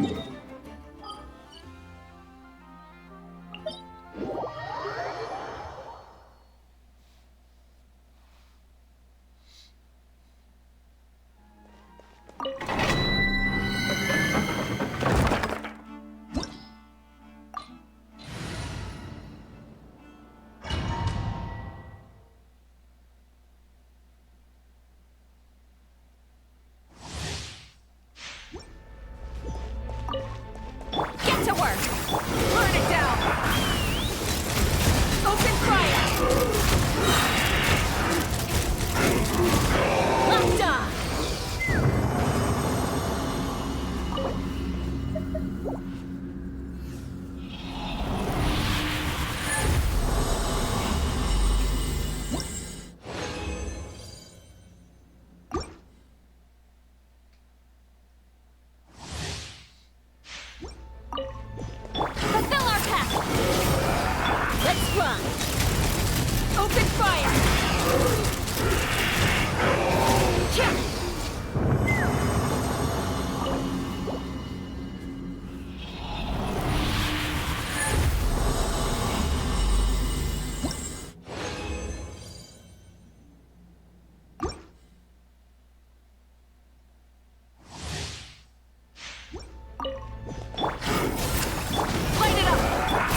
Get to work! Burn it down! Open fire! Locked on! Fulfill our path! Let's run! Open fire! Light it up!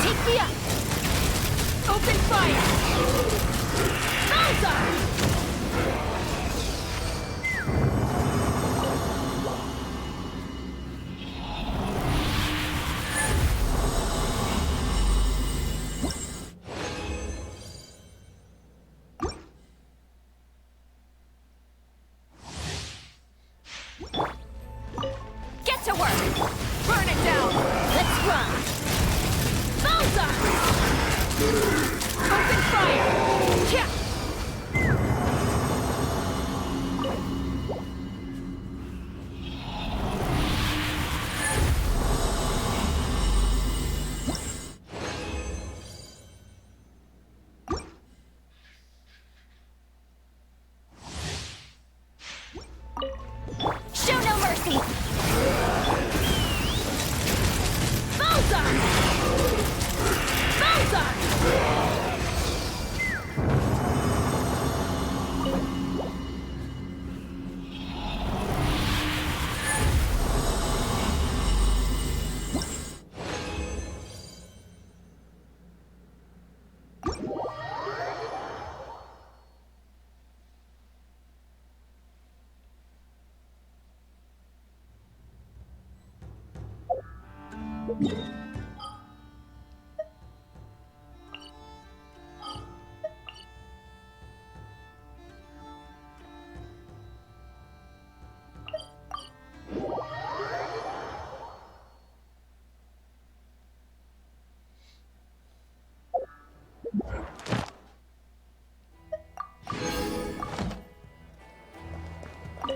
Take me up! Open fire! Bullseye! Get to work! Burn it down! Let's run! Bullseye! Open fire! Yeah! Show no mercy! Bullseye! Bullseye!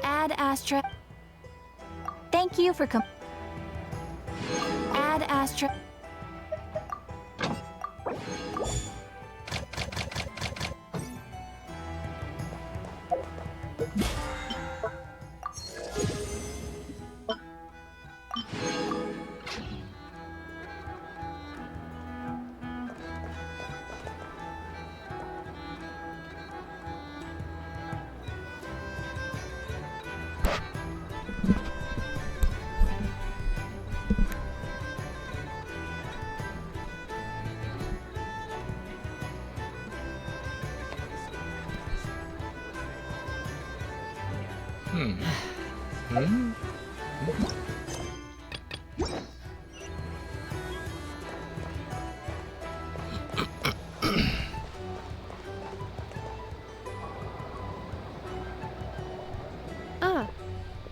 Ad Astra. Thank you for Ad Astra.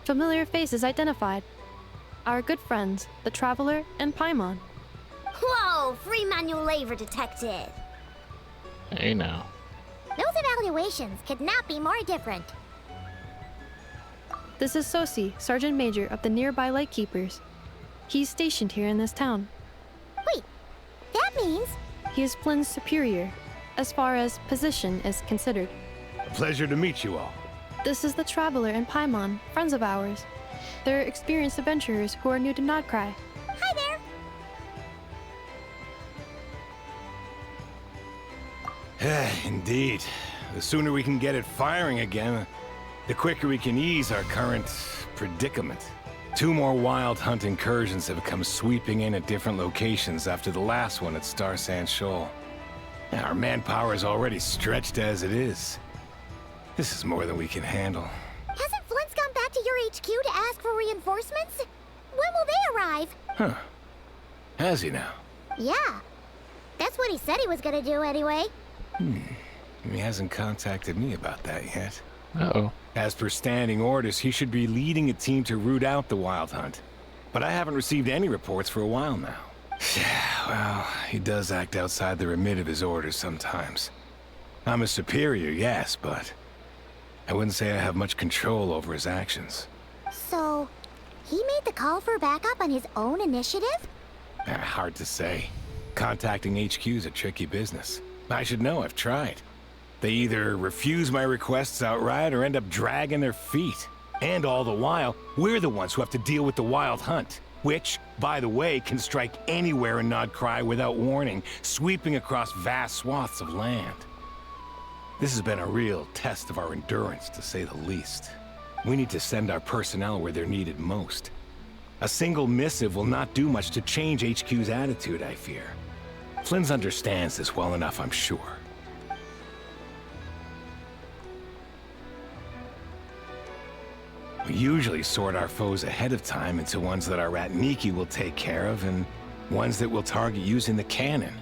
Familiar faces identified. Our good friends, the Traveler and Paimon. Whoa! Free manual labor detected! Hey now. Those evaluations could not be more different. This is Sosi, Sergeant Major of the nearby Lightkeepers. He's stationed here in this town. Wait, that means... He is Flynn's superior, as far as position is considered. A pleasure to meet you all. This is the Traveler and Paimon, friends of ours. They're experienced adventurers who are new to Nodcry. Hi there. Indeed. The sooner we can get it firing again, the quicker we can ease our current predicament. 2 more wild hunt incursions have come sweeping in at different locations after the last one at Star Sand Shoal. Our manpower is already stretched as it is. This is more than we can handle. Hasn't Flint's gone back to your HQ to ask for reinforcements? When will they arrive? Huh. Has he now? Yeah. That's what he said he was gonna do anyway. He hasn't contacted me about that yet. Uh-oh. As per standing orders, he should be leading a team to root out the wild hunt. But I haven't received any reports for a while now. Well, he does act outside the remit of his orders sometimes. I'm a superior, yes, but I wouldn't say I have much control over his actions. So, he made the call for backup on his own initiative? Hard to say. Contacting HQ's a tricky business. I should know, I've tried. They either refuse my requests outright or end up dragging their feet. And all the while, we're the ones who have to deal with the wild hunt, which, by the way, can strike anywhere in Nodcry without warning, sweeping across vast swaths of land. This has been a real test of our endurance, to say the least. We need to send our personnel where they're needed most. A single missive will not do much to change HQ's attitude, I fear. Flynn's understands this well enough, I'm sure. We usually sort our foes ahead of time into ones that our rat Nikki will take care of and ones that we'll target using the cannon.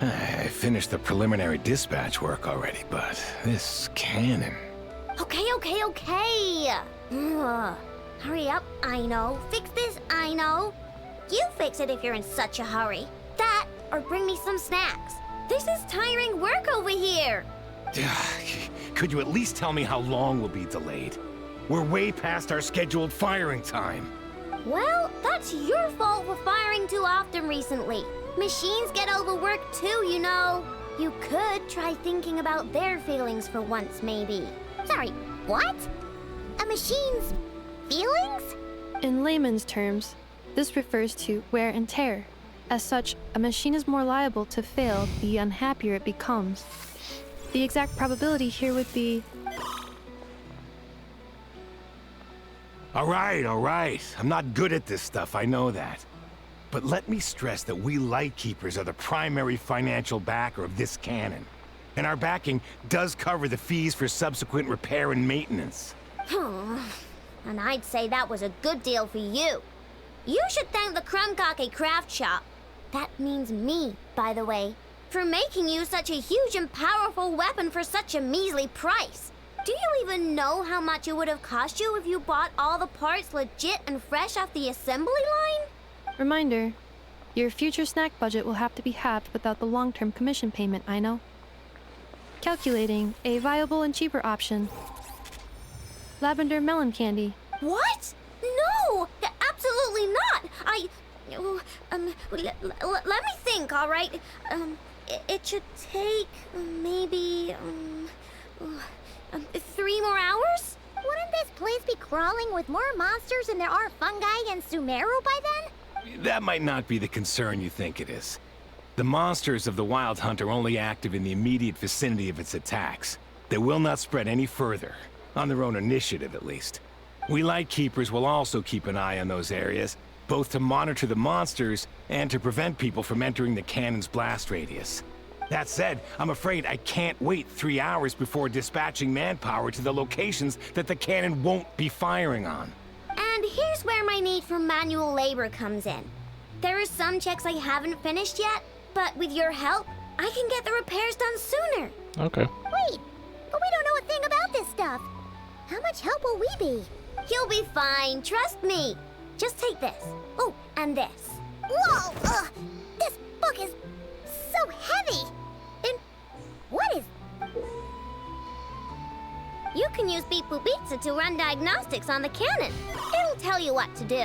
I finished the preliminary dispatch work already, but this cannon... Okay. Ugh. Hurry up, I know. Fix this, I know. You fix it if you're in such a hurry. That, or bring me some snacks. This is tiring work over here. Could you at least tell me how long we'll be delayed? We're way past our scheduled firing time. Well, that's your fault for firing too often recently. Machines get overworked too, you know. You could try thinking about their feelings for once, maybe. Sorry, what? A machine's feelings? In layman's terms, this refers to wear and tear. As such, a machine is more liable to fail the unhappier it becomes. The exact probability here would be... All right. I'm not good at this stuff, I know that. But let me stress that we Lightkeepers are the primary financial backer of this cannon. And our backing does cover the fees for subsequent repair and maintenance. And I'd say that was a good deal for you. You should thank the Krumkake Craft Shop. That means me, by the way, for making you such a huge and powerful weapon for such a measly price. Do you even know how much it would have cost you if you bought all the parts legit and fresh off the assembly line? Reminder, your future snack budget will have to be halved without the long-term commission payment, I know. Calculating a viable and cheaper option. Lavender melon candy. What? No! Absolutely not! Let me think, all right? It should take maybe 3 more hours? Wouldn't this place be crawling with more monsters than there are fungi and Sumeru by then? That might not be the concern you think it is. The monsters of the Wild Hunt are only active in the immediate vicinity of its attacks. They will not spread any further, on their own initiative at least. We Lightkeepers will also keep an eye on those areas, both to monitor the monsters and to prevent people from entering the cannon's blast radius. That said, I'm afraid I can't wait 3 hours before dispatching manpower to the locations that the cannon won't be firing on. And here's where my need for manual labor comes in. There are some checks I haven't finished yet, but with your help, I can get the repairs done sooner. Okay. Wait, but we don't know a thing about this stuff. How much help will we be? You'll be fine, trust me. Just take this. Oh, and this. Whoa! This book is so heavy! And what is... You can use Beep Boop Pizza to run diagnostics on the cannon. It'll tell you what to do.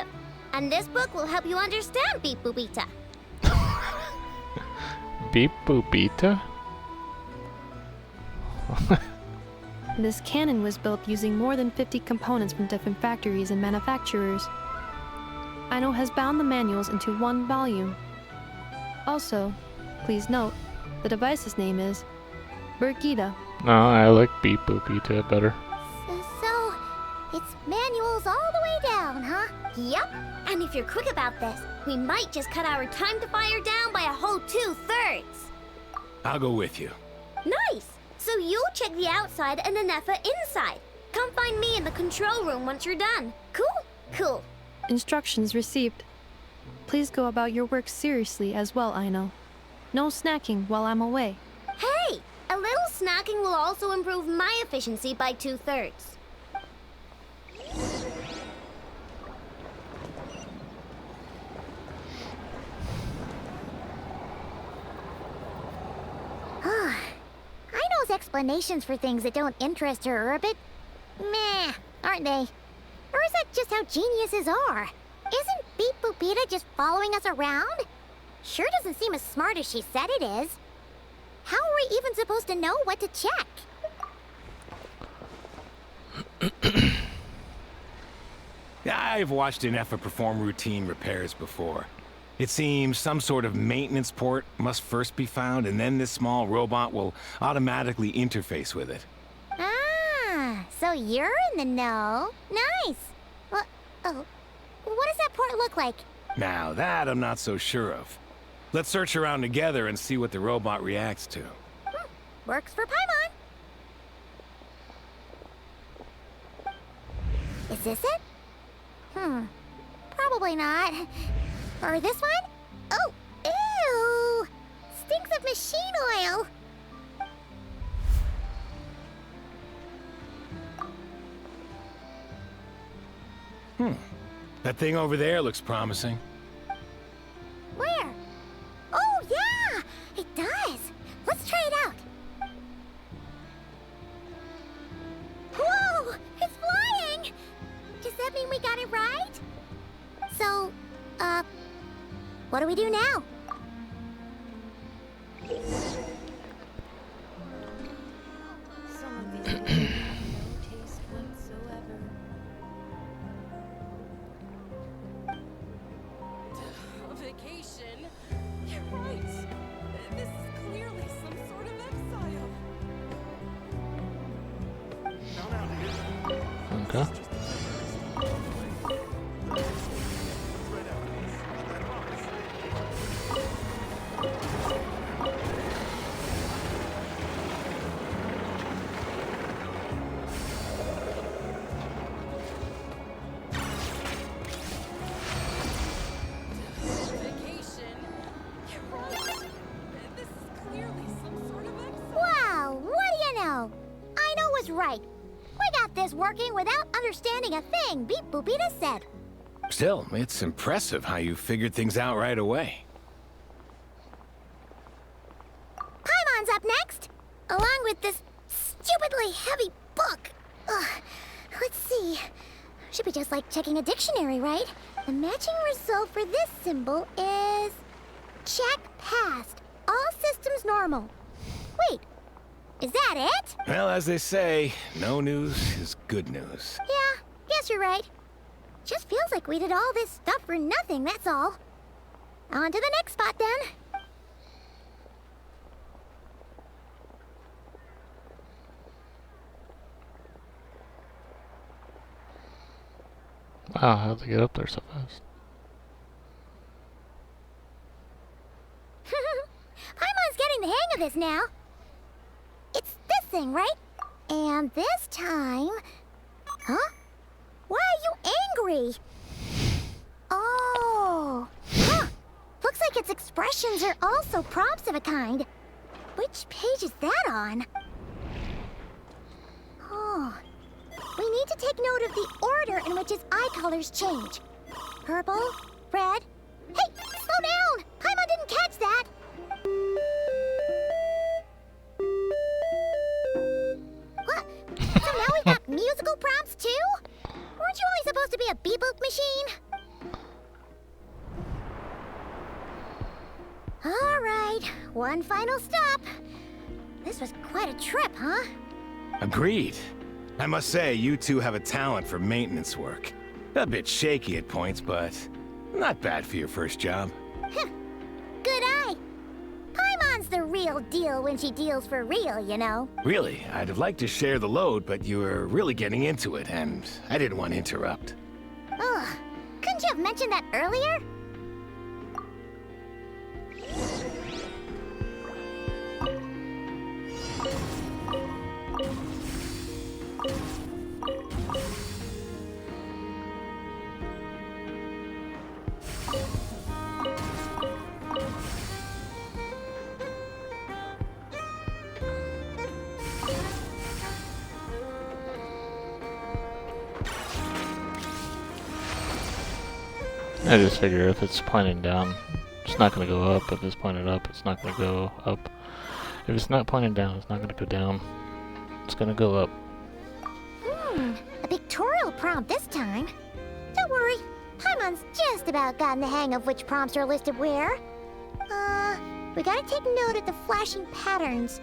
And this book will help you understand Beep Boop Pizza. Beep boopita? This cannon was built using more than 50 components from different factories and manufacturers. Aino has bound the manuals into one volume. Also, please note, the device's name is Birgitta. No, I like Beep Boopita better. So, it's manuals all the way down, huh? Yep. And if you're quick about this, we might just cut our time to fire down by a whole 2/3. I'll go with you. Nice. So you'll check the outside and the Neffa inside. Come find me in the control room once you're done. Cool? Cool. Instructions received. Please go about your work seriously as well, Aino. No snacking while I'm away. Hey, a little snacking will also improve my efficiency by 2/3. Aino's explanations for things that don't interest her are a bit meh, aren't they? Or is that just how geniuses are? Isn't Beep Boopita just following us around? Sure doesn't seem as smart as she said it is. How are we even supposed to know what to check? I've watched Neffa perform routine repairs before. It seems some sort of maintenance port must first be found, and then this small robot will automatically interface with it. Ah, so you're in the know. Nice. Well, oh, what does that port look like? Now that I'm not so sure of. Let's search around together and see what the robot reacts to. Works for Paimon. Is this it? Probably not. Or this one? Oh, ew! Stinks of machine oil. That thing over there looks promising. Where? Oh, yeah! It does. Let's try it out. Whoa! It's flying! Does that mean we got it right? So, what do we do now? Some of these have no taste whatsoever. A vacation? You're right. This is clearly some sort of exile. Okay. Vacation? You're right. This is clearly some sort of exile. Wow, what do you know? Aino was right. We got this working without understanding a thing Beep Boopita said. Still, it's impressive how you figured things out right away. Paimon's up next, along with this stupidly heavy book. Ugh. Let's see. Should be just like checking a dictionary, right? The matching result for this symbol is... check passed. All systems normal. Wait, is that it? Well, as they say, no news is good news. Yeah, guess you're right. Just feels like we did all this stuff for nothing, that's all. On to the next spot, then. Wow, how'd they get up there so fast? Paimon's getting the hang of this now. It's this thing, right? And this time... Huh? Why are you angry? Oh. Huh. Looks like its expressions are also prompts of a kind. Which page is that on? Oh. We need to take note of the order in which its eye colors change. Purple, red... Hey, slow down! Paimon didn't catch that! What? So now we've got musical prompts too? Weren't you only supposed to be a beep-boop machine? All right, one final stop. This was quite a trip, huh? Agreed. I must say, you two have a talent for maintenance work. A bit shaky at points, but not bad for your first job. Good eye. Paimon's the real deal when she deals for real, you know. Really, I'd have liked to share the load, but you were really getting into it, and I didn't want to interrupt. Ugh. Couldn't you have mentioned that earlier? I just figure if it's pointing down, it's not going to go up. If it's pointed up, it's not going to go up. If it's not pointing down, it's not going to go down. It's going to go up. A pictorial prompt this time. Don't worry, Paimon's just about gotten the hang of which prompts are listed where. We gotta take note of the flashing patterns.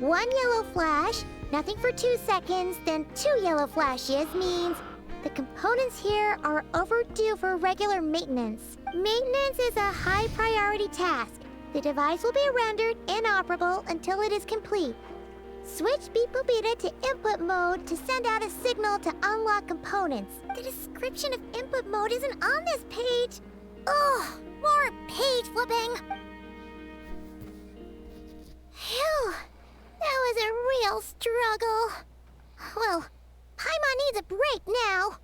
1 yellow flash, nothing for 2 seconds, then 2 yellow flashes means the components here are overdue for regular maintenance. Maintenance is a high priority task. The device will be rendered inoperable until it is complete. Switch Beep Boopita to input mode to send out a signal to unlock components. The description of input mode isn't on this page. Ugh, more page flipping. Phew, that was a real struggle. Well, Paimon needs a break now.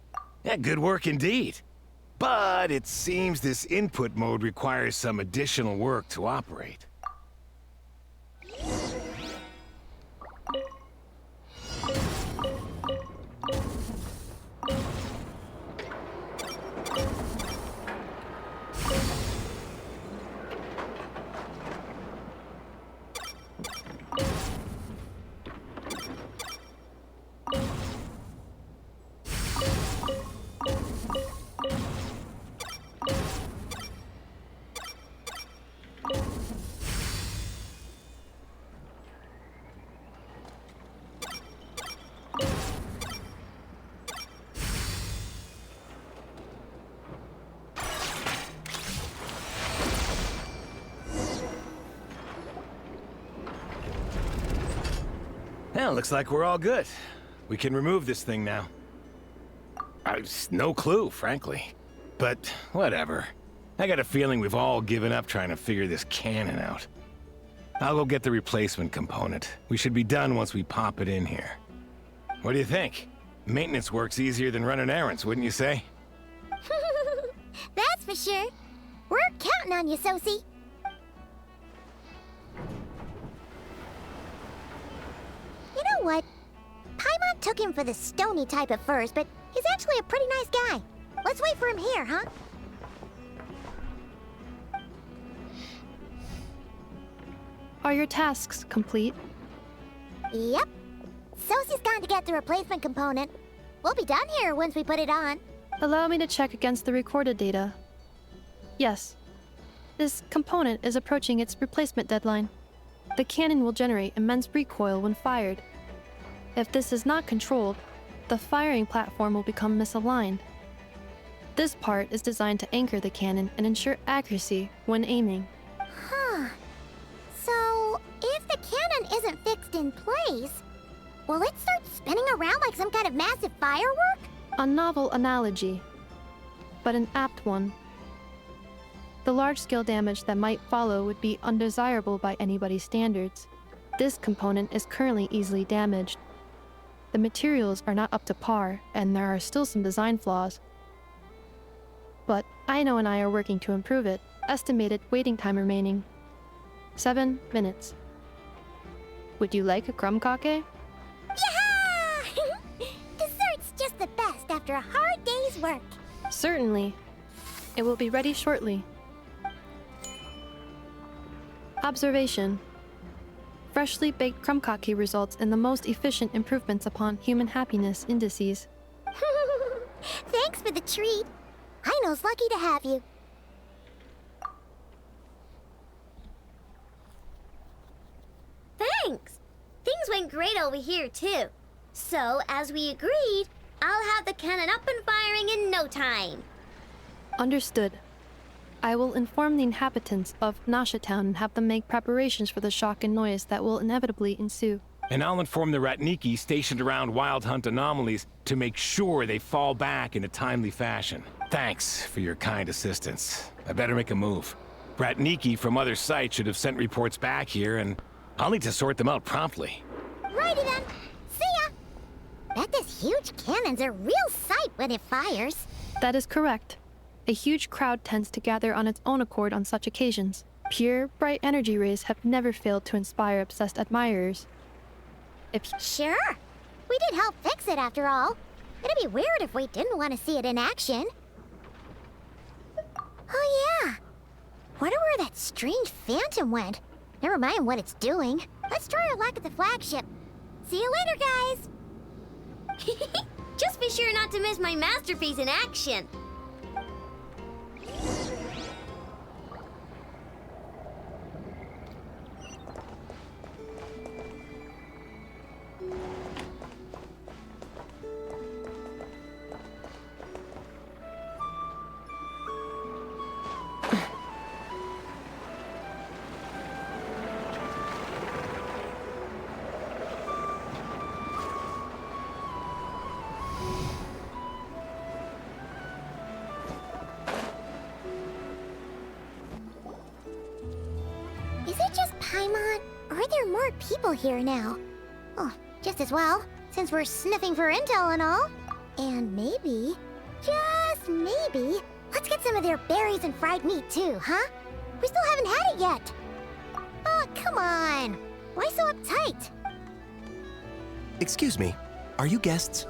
Yeah, good work indeed. But it seems this input mode requires some additional work to operate. Well, looks like we're all good. We can remove this thing now. I've no clue, frankly. But whatever. I got a feeling we've all given up trying to figure this cannon out. I'll go get the replacement component. We should be done once we pop it in here. What do you think? Maintenance work's easier than running errands, wouldn't you say? That's for sure. We're counting on you, Sosie. You know what? Paimon took him for the stony type at first, but he's actually a pretty nice guy. Let's wait for him here, huh? Are your tasks complete? Yep. Sosie's gone to get the replacement component. We'll be done here once we put it on. Allow me to check against the recorded data. Yes. This component is approaching its replacement deadline. The cannon will generate immense recoil when fired. If this is not controlled, the firing platform will become misaligned. This part is designed to anchor the cannon and ensure accuracy when aiming. Huh. So, if the cannon isn't fixed in place, will it start spinning around like some kind of massive firework? A novel analogy, but an apt one. The large-scale damage that might follow would be undesirable by anybody's standards. This component is currently easily damaged. The materials are not up to par, and there are still some design flaws. But Aino and I are working to improve it. Estimated waiting time remaining: 7 minutes. Would you like a crumb cake? Yeah! Dessert's just the best after a hard day's work. Certainly. It will be ready shortly. Observation. Freshly baked crumb cake results in the most efficient improvements upon human happiness indices. Thanks for the treat. Aino's lucky to have you. Thanks. Things went great over here, too. So, as we agreed, I'll have the cannon up and firing in no time. Understood. I will inform the inhabitants of Nasha Town and have them make preparations for the shock and noise that will inevitably ensue. And I'll inform the Ratniki stationed around Wild Hunt anomalies to make sure they fall back in a timely fashion. Thanks for your kind assistance. I better make a move. Ratniki from other sites should have sent reports back here, and I'll need to sort them out promptly. Righty then. See ya! Bet this huge cannon's a real sight when it fires. That is correct. A huge crowd tends to gather on its own accord on such occasions. Pure, bright energy rays have never failed to inspire obsessed admirers. Sure. We did help fix it after all. It'd be weird if we didn't want to see it in action. Oh yeah. Wonder where that strange phantom went. Never mind what it's doing. Let's try our luck at the flagship. See you later, guys. Just be sure not to miss my masterpiece in action. Is it just Paimon, or are there more people here now? Oh, just as well, since we're sniffing for intel and all. And maybe, just maybe, let's get some of their berries and fried meat too, huh? We still haven't had it yet. Oh, come on. Why so uptight? Excuse me, are you guests?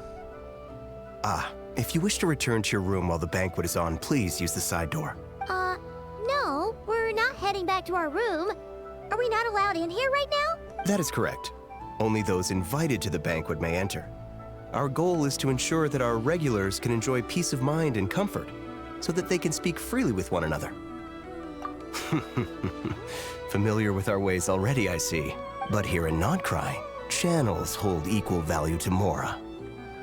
If you wish to return to your room while the banquet is on, please use the side door. No, we're not heading back to our room. Are we not allowed in here right now? That is correct. Only those invited to the banquet may enter. Our goal is to ensure that our regulars can enjoy peace of mind and comfort, so that they can speak freely with one another. Familiar with our ways already, I see. But here in Nodcry, channels hold equal value to Mora.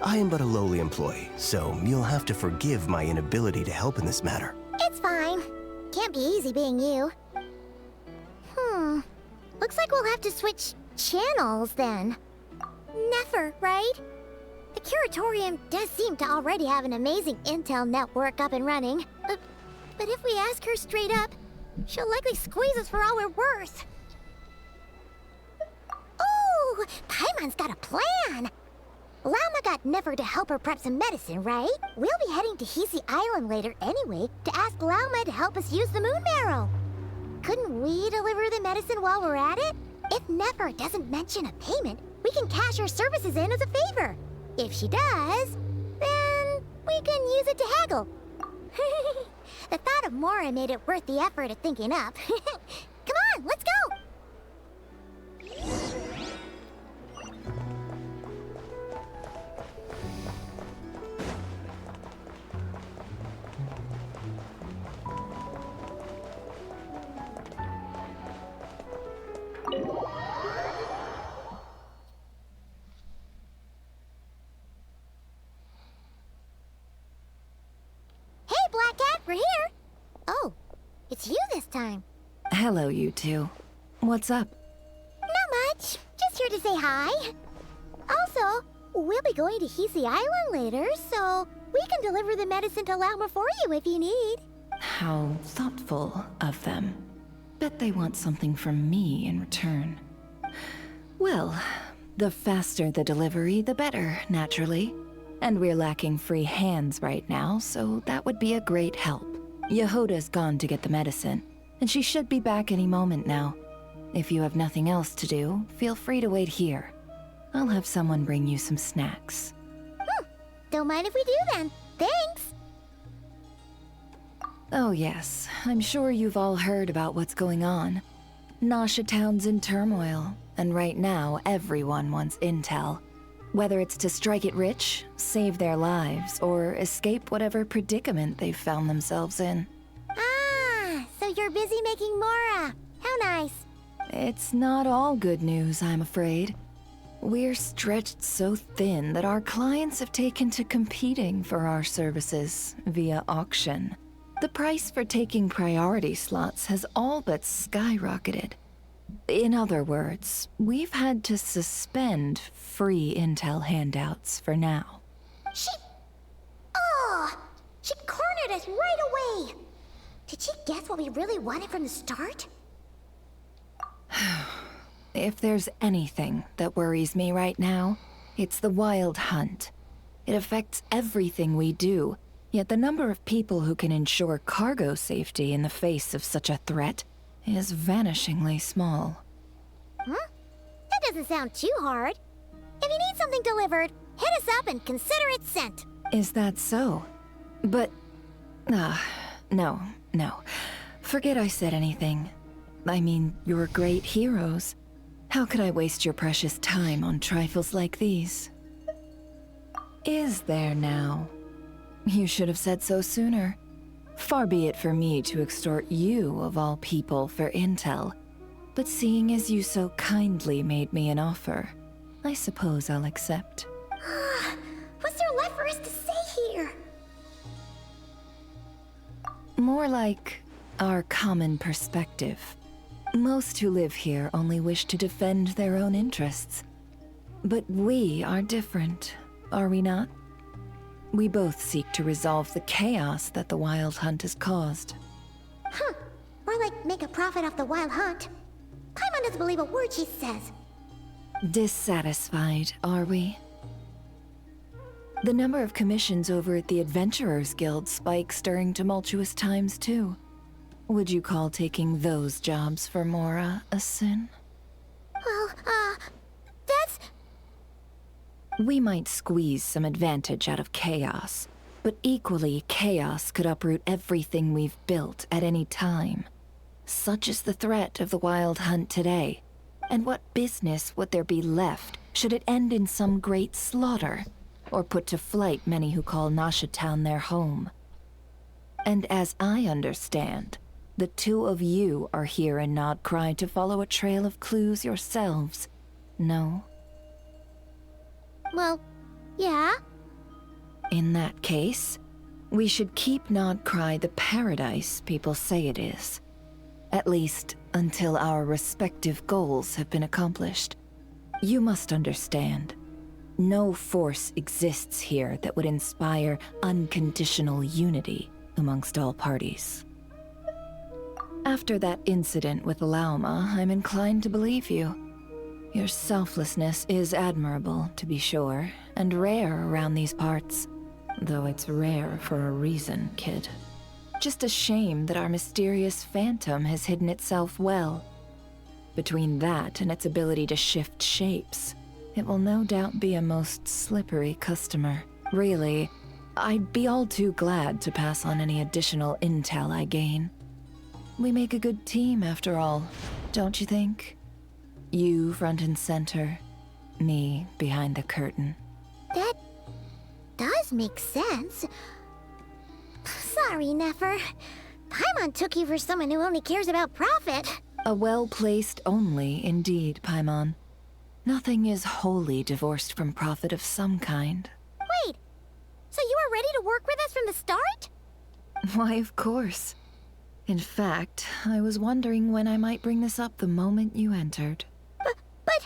I am but a lowly employee, so you'll have to forgive my inability to help in this matter. It's fine. Can't be easy being you. Looks like we'll have to switch channels then. Never, right? The Curatorium does seem to already have an amazing intel network up and running. But if we ask her straight up, she'll likely squeeze us for all we're worth. Oh, Paimon's got a plan! Lauma got Nefer to help her prep some medicine, right? We'll be heading to Hisi Island later anyway to ask Lauma to help us use the moon marrow. Couldn't we deliver the medicine while we're at it? If Nefer doesn't mention a payment, we can cash her services in as a favor. If she does, then we can use it to haggle. The thought of Mora made it worth the effort of thinking up. Come on, let's go! Hey, Black Cat, we're here! Oh, it's you this time. Hello, you two. What's up? Not much. Just here to say hi. Also, we'll be going to Hisi Island later, so we can deliver the medicine to Lauma for you if you need. How thoughtful of them. Bet they want something from me in return. Well, the faster the delivery, the better, naturally. And we're lacking free hands right now, so that would be a great help. Yehoda's gone to get the medicine, and she should be back any moment now. If you have nothing else to do, feel free to wait here. I'll have someone bring you some snacks. Don't mind if we do then. Thanks. Oh yes, I'm sure you've all heard about what's going on. Nasha Town's in turmoil, and right now everyone wants intel. Whether it's to strike it rich, save their lives, or escape whatever predicament they've found themselves in. Ah, so you're busy making Mora. How nice. It's not all good news, I'm afraid. We're stretched so thin that our clients have taken to competing for our services via auction. The price for taking priority slots has all but skyrocketed. In other words, we've had to suspend free intel handouts for now. She cornered us right away. Did she guess what we really wanted from the start? If there's anything that worries me right now, it's the Wild Hunt. It affects everything we do, yet the number of people who can ensure cargo safety in the face of such a threat is vanishingly small. Huh? That doesn't sound too hard. If you need something delivered, hit us up and consider it sent. Is that so? But... no. Forget I said anything. I mean, you're great heroes. How could I waste your precious time on trifles like these? Is there now? You should have said so sooner. Far be it for me to extort you, of all people, for intel. But seeing as you so kindly made me an offer, I suppose I'll accept. What's there left for us to say here? More like our common perspective. Most who live here only wish to defend their own interests. But we are different, are we not? We both seek to resolve the chaos that the Wild Hunt has caused. Huh. Or like make a profit off the Wild Hunt. Paimon doesn't believe a word she says. Dissatisfied, are we? The number of commissions over at the Adventurers Guild spikes during tumultuous times, too. Would you call taking those jobs for Mora a sin? Well, that's... We might squeeze some advantage out of chaos, but equally, chaos could uproot everything we've built at any time. Such is the threat of the Wild Hunt today. And what business would there be left should it end in some great slaughter, or put to flight many who call Nasha Town their home? And as I understand, the two of you are here in Nodcry to follow a trail of clues yourselves, no? Well, yeah. In that case, we should keep Nodcry the paradise people say it is. At least, until our respective goals have been accomplished. You must understand, no force exists here that would inspire unconditional unity amongst all parties. After that incident with Lauma, I'm inclined to believe you. Your selflessness is admirable, to be sure, and rare around these parts. Though it's rare for a reason, kid. Just a shame that our mysterious phantom has hidden itself well. Between that and its ability to shift shapes, it will no doubt be a most slippery customer. Really, I'd be all too glad to pass on any additional intel I gain. We make a good team, after all, don't you think? You front and center, me behind the curtain. That does make sense. Sorry, Nefer. Paimon took you for someone who only cares about profit. A well-placed only, indeed, Paimon. Nothing is wholly divorced from profit of some kind. Wait, so you were ready to work with us from the start? Why, of course. In fact, I was wondering when I might bring this up the moment you entered. But...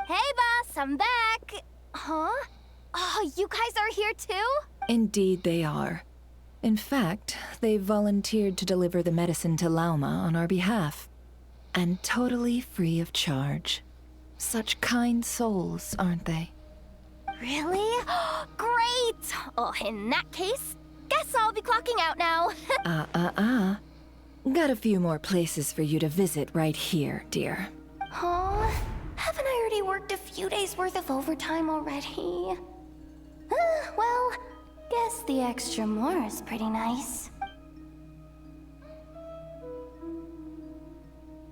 Hey, boss, I'm back. Huh? Oh, you guys are here too? Indeed they are. In fact, they've volunteered to deliver the medicine to Lauma on our behalf. And totally free of charge. Such kind souls, aren't they? Really? Great! Oh, in that case, guess I'll be clocking out now. Got a few more places for you to visit right here, dear. Huh? Haven't I already worked a few days worth of overtime already? Well, guess the extra more is pretty nice.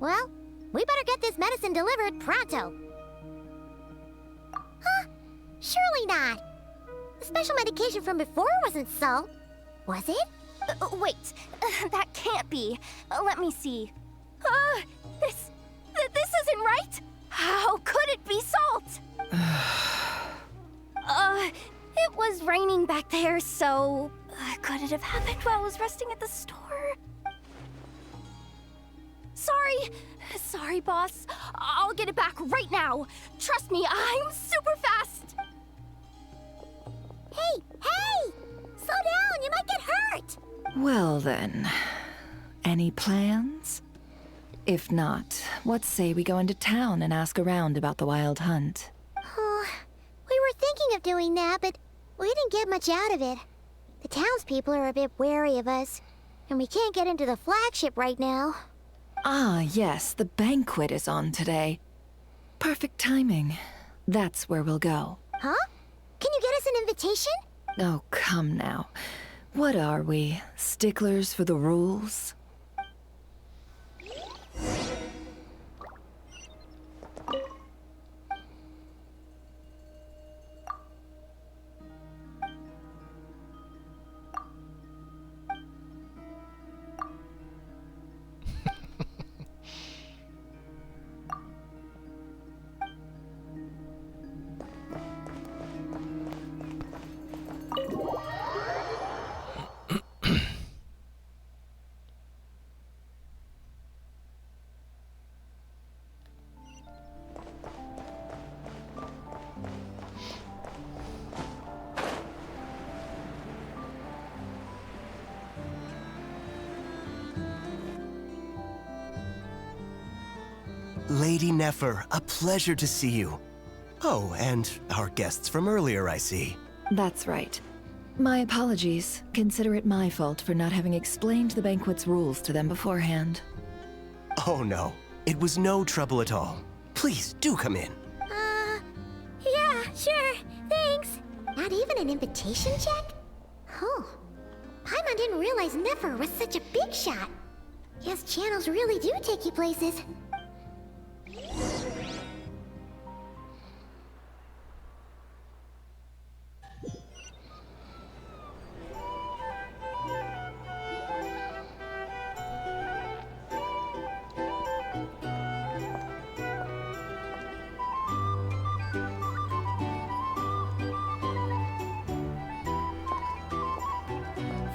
Well, we better get this medicine delivered pronto. Huh? Surely not. The special medication from before wasn't so. Was it? Wait, that can't be. Let me see. This isn't right. How could it be salt? It was raining back there, so could it have happened while I was resting at the store? Sorry, boss. I'll get it back right now. Trust me, I'm super fast. Hey! Slow down, you might get hurt. Well then, any plans? If not, what say we go into town and ask around about the wild hunt? Oh, we were thinking of doing that, but we didn't get much out of it. The townspeople are a bit wary of us, and we can't get into the flagship right now. Ah, yes, the banquet is on today. Perfect timing. That's where we'll go. Huh? Can you get us an invitation? Oh, come now. What are we, sticklers for the rules? Lady Nefer, a pleasure to see you. Oh, and our guests from earlier, I see. That's right. My apologies. Consider it my fault for not having explained the banquet's rules to them beforehand. Oh no, it was no trouble at all. Please, do come in. Yeah, sure. Thanks. Not even an invitation check? Oh. Paimon didn't realize Nefer was such a big shot. Yes, channels really do take you places.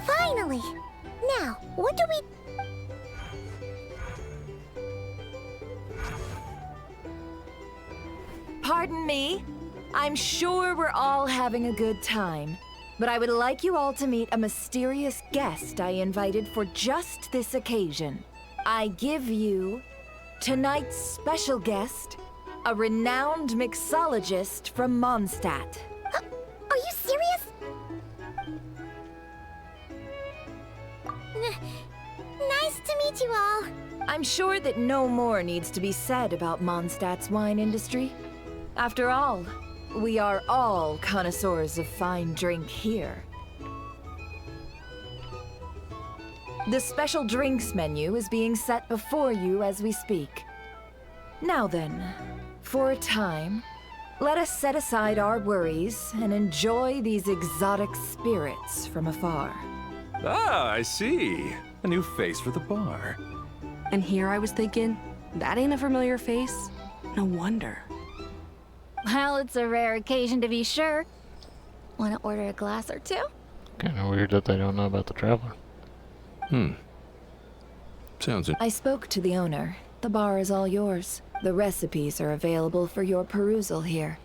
Finally! Now, what do we... Pardon me. I'm sure we're all having a good time, but I would like you all to meet a mysterious guest I invited for just this occasion. I give you tonight's special guest, a renowned mixologist from Mondstadt. Are you serious? Nice to meet you all. I'm sure that no more needs to be said about Mondstadt's wine industry. After all, we are all connoisseurs of fine drink here. The special drinks menu is being set before you as we speak. Now then, for a time, let us set aside our worries and enjoy these exotic spirits from afar. Ah, I see. A new face for the bar. And here I was thinking, that ain't a familiar face. No wonder. Well, it's a rare occasion to be sure. Want to order a glass or two? Kinda weird that they don't know about the Traveler. Sounds I spoke to the owner. The bar is all yours. The recipes are available for your perusal here.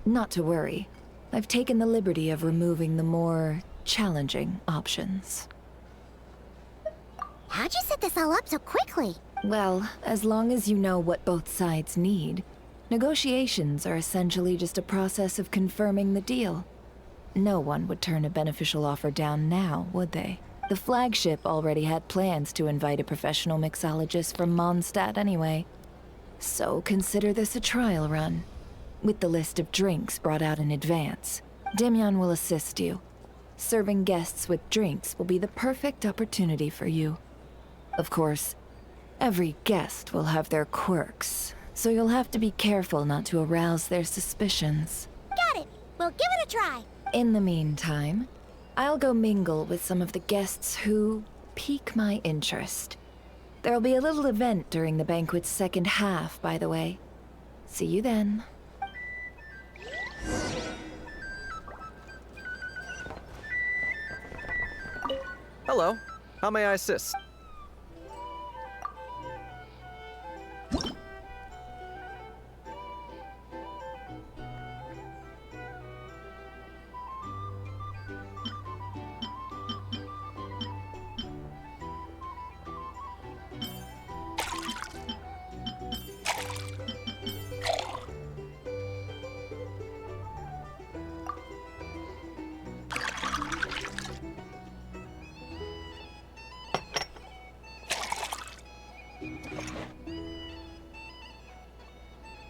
Not to worry. I've taken the liberty of removing the more challenging options. How'd you set this all up so quickly? Well, as long as you know what both sides need, negotiations are essentially just a process of confirming the deal. No one would turn a beneficial offer down now, would they? The flagship already had plans to invite a professional mixologist from Mondstadt anyway. So consider this a trial run. With the list of drinks brought out in advance, Demyon will assist you. Serving guests with drinks will be the perfect opportunity for you. Of course, every guest will have their quirks, so you'll have to be careful not to arouse their suspicions. Got it. We'll give it a try. In the meantime, I'll go mingle with some of the guests who pique my interest. There'll be a little event during the banquet's second half, by the way. See you then. Hello. How may I assist?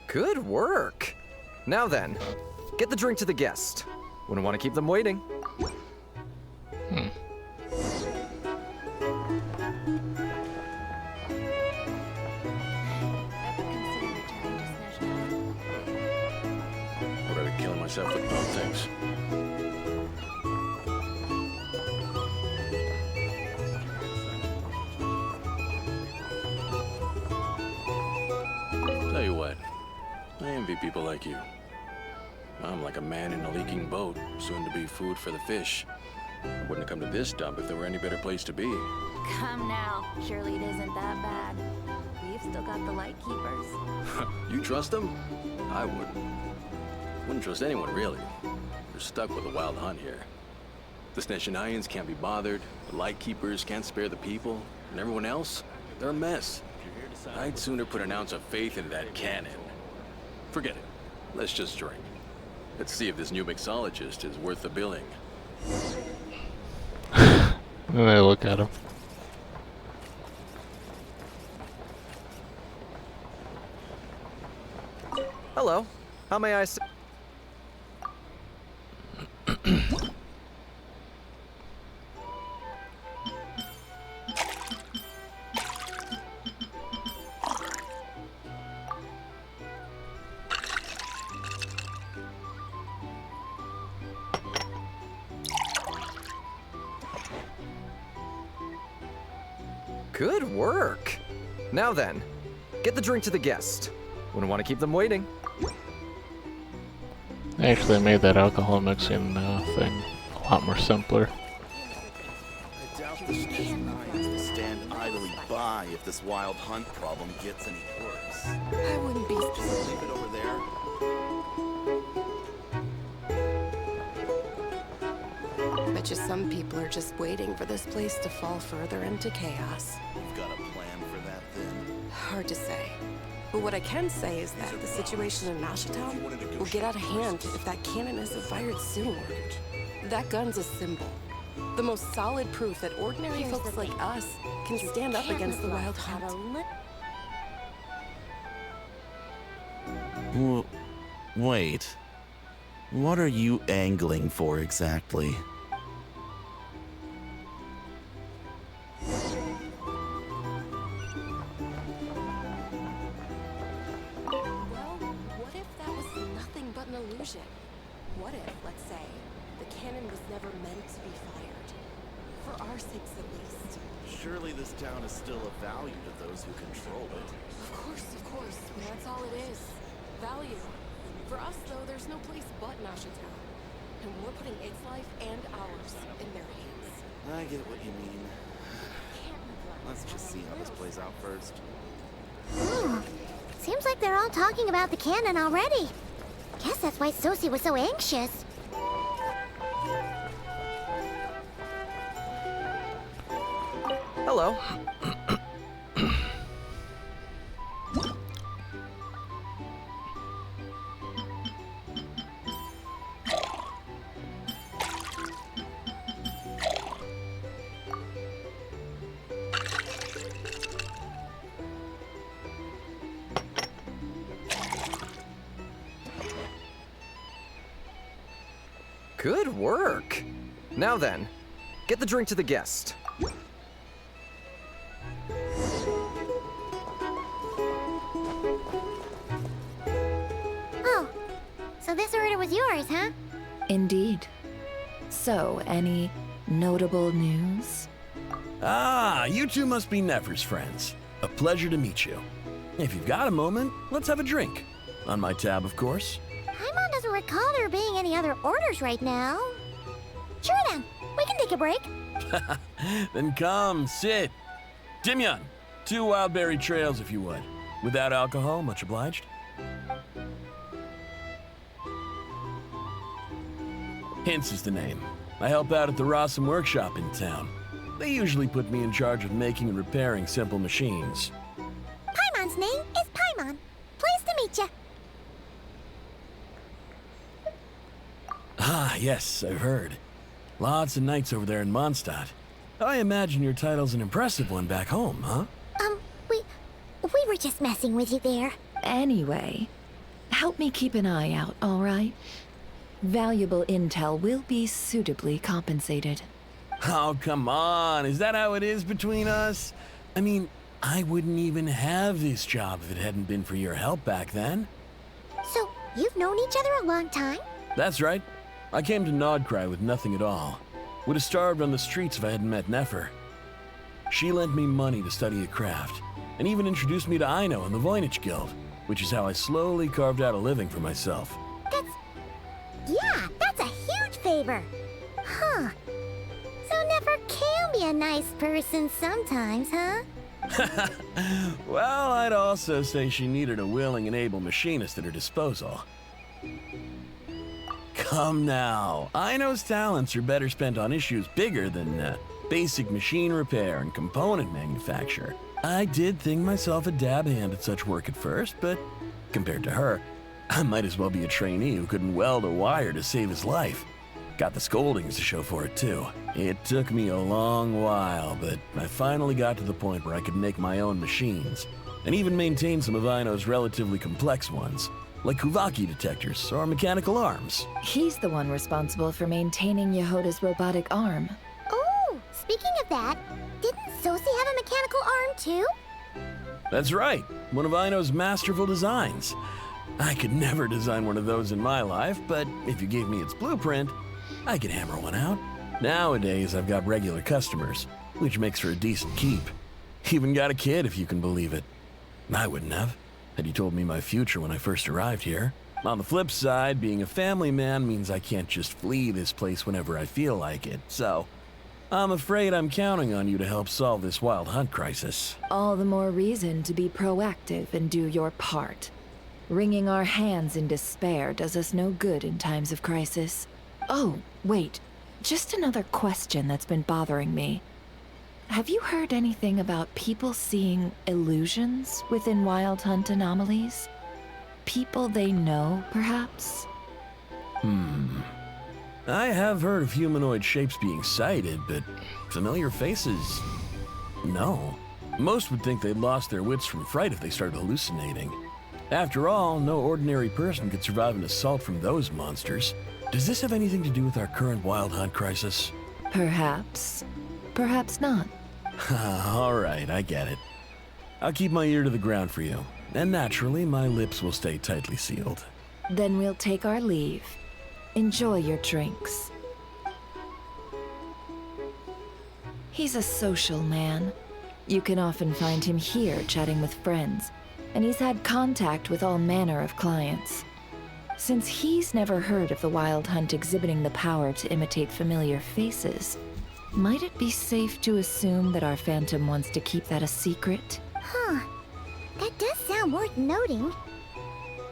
Good work. Now then, get the drink to the guest. Wouldn't want to keep them waiting. Already killing myself with dumb things. Tell you what, I envy people like you. I'm like a man in a leaking boat, soon to be food for the fish. I wouldn't have come to this dump if there were any better place to be. Come now, surely it isn't that bad. We've still got the light keepers. You trust them? I wouldn't. Wouldn't trust anyone, really. You're stuck with a wild hunt here. The Sneshanians can't be bothered, the light keepers can't spare the people, and everyone else, they're a mess. I'd sooner put an ounce of faith into that cannon. Forget it. Let's just drink. Let's see if this new mixologist is worth the billing. And then I look at him. Hello. How may I assist? Good work. Now then, get the drink to the guest. Wouldn't want to keep them waiting. I actually made that alcohol mixing thing a lot more simpler. I doubt the Sneshanians will stand idly by if this wild hunt problem gets any worse. I wouldn't be. Just leave it over there. Bet you some people are just waiting for this place to fall further into chaos. You've got a plan for that, then? Hard to say. But what I can say is that the situation in Nashitown will get out of hand if that cannon isn't fired soon. That gun's a symbol. The most solid proof that ordinary folks like us can stand up against the wild hunt. Wait. What are you angling for exactly? What if that was nothing but an illusion? What if, let's say, the cannon was never meant to be fired? For our sakes, at least. Surely this town is still of value to those who control it. Of course. That's all it is. Value. For us, though, there's no place but Nashitown. And we're putting its life and ours in their hands. I get what you mean. Let's just see how this plays out first. Seems like they're all talking about the cannon already. Guess that's why Sosie was so anxious. Hello. Good work. Now then, get the drink to the guest. Oh, so this order was yours, huh? Indeed. So, any notable news? Ah, you two must be Nefer's friends. A pleasure to meet you. If you've got a moment, let's have a drink. On my tab, of course. Paimon doesn't recall there being any other orders right now. Sure then, we can take a break. Then come, sit. Dimyon, 2 wildberry trails if you would. Without alcohol, much obliged. Hints is the name. I help out at the Rossum workshop in town. They usually put me in charge of making and repairing simple machines. Paimon's name is Paimon. Pleased to meet you. Ah, yes, I've heard. Lots of knights over there in Mondstadt. I imagine your title's an impressive one back home, huh? We were just messing with you there. Anyway, help me keep an eye out, all right? Valuable intel will be suitably compensated. Oh, come on. Is that how it is between us? I mean, I wouldn't even have this job if it hadn't been for your help back then. So, you've known each other a long time? That's right. I came to Nodcry with nothing at all. Would have starved on the streets if I hadn't met Nefer. She lent me money to study a craft, and even introduced me to Aino and the Voynich Guild, which is how I slowly carved out a living for myself. That's a huge favor. Huh. So Nefer can be a nice person sometimes, huh? Well, I'd also say she needed a willing and able machinist at her disposal. Come now, Aino's talents are better spent on issues bigger than basic machine repair and component manufacture. I did think myself a dab hand at such work at first, but compared to her, I might as well be a trainee who couldn't weld a wire to save his life. Got the scoldings to show for it too. It took me a long while, but I finally got to the point where I could make my own machines, and even maintain some of Aino's relatively complex ones, like Kuvaki detectors or mechanical arms. He's the one responsible for maintaining Yehoda's robotic arm. Oh, speaking of that, didn't Sosi have a mechanical arm too? That's right, one of Aino's masterful designs. I could never design one of those in my life, but if you gave me its blueprint, I could hammer one out. Nowadays, I've got regular customers, which makes for a decent keep. Even got a kid, if you can believe it. I wouldn't have, had you told me my future when I first arrived here. On the flip side, being a family man means I can't just flee this place whenever I feel like it, so I'm afraid I'm counting on you to help solve this wild hunt crisis. All the more reason to be proactive and do your part. Wringing our hands in despair does us no good in times of crisis. Oh, wait. Just another question that's been bothering me. Have you heard anything about people seeing illusions within Wild Hunt anomalies? People they know, perhaps? I have heard of humanoid shapes being sighted, but familiar faces? No. Most would think they'd lost their wits from fright if they started hallucinating. After all, no ordinary person could survive an assault from those monsters. Does this have anything to do with our current Wild Hunt crisis? Perhaps. Perhaps not. All right, I get it. I'll keep my ear to the ground for you, and naturally, my lips will stay tightly sealed. Then we'll take our leave. Enjoy your drinks. He's a social man. You can often find him here chatting with friends, and he's had contact with all manner of clients. Since he's never heard of the Wild Hunt exhibiting the power to imitate familiar faces, might it be safe to assume that our Phantom wants to keep that a secret? Huh. That does sound worth noting.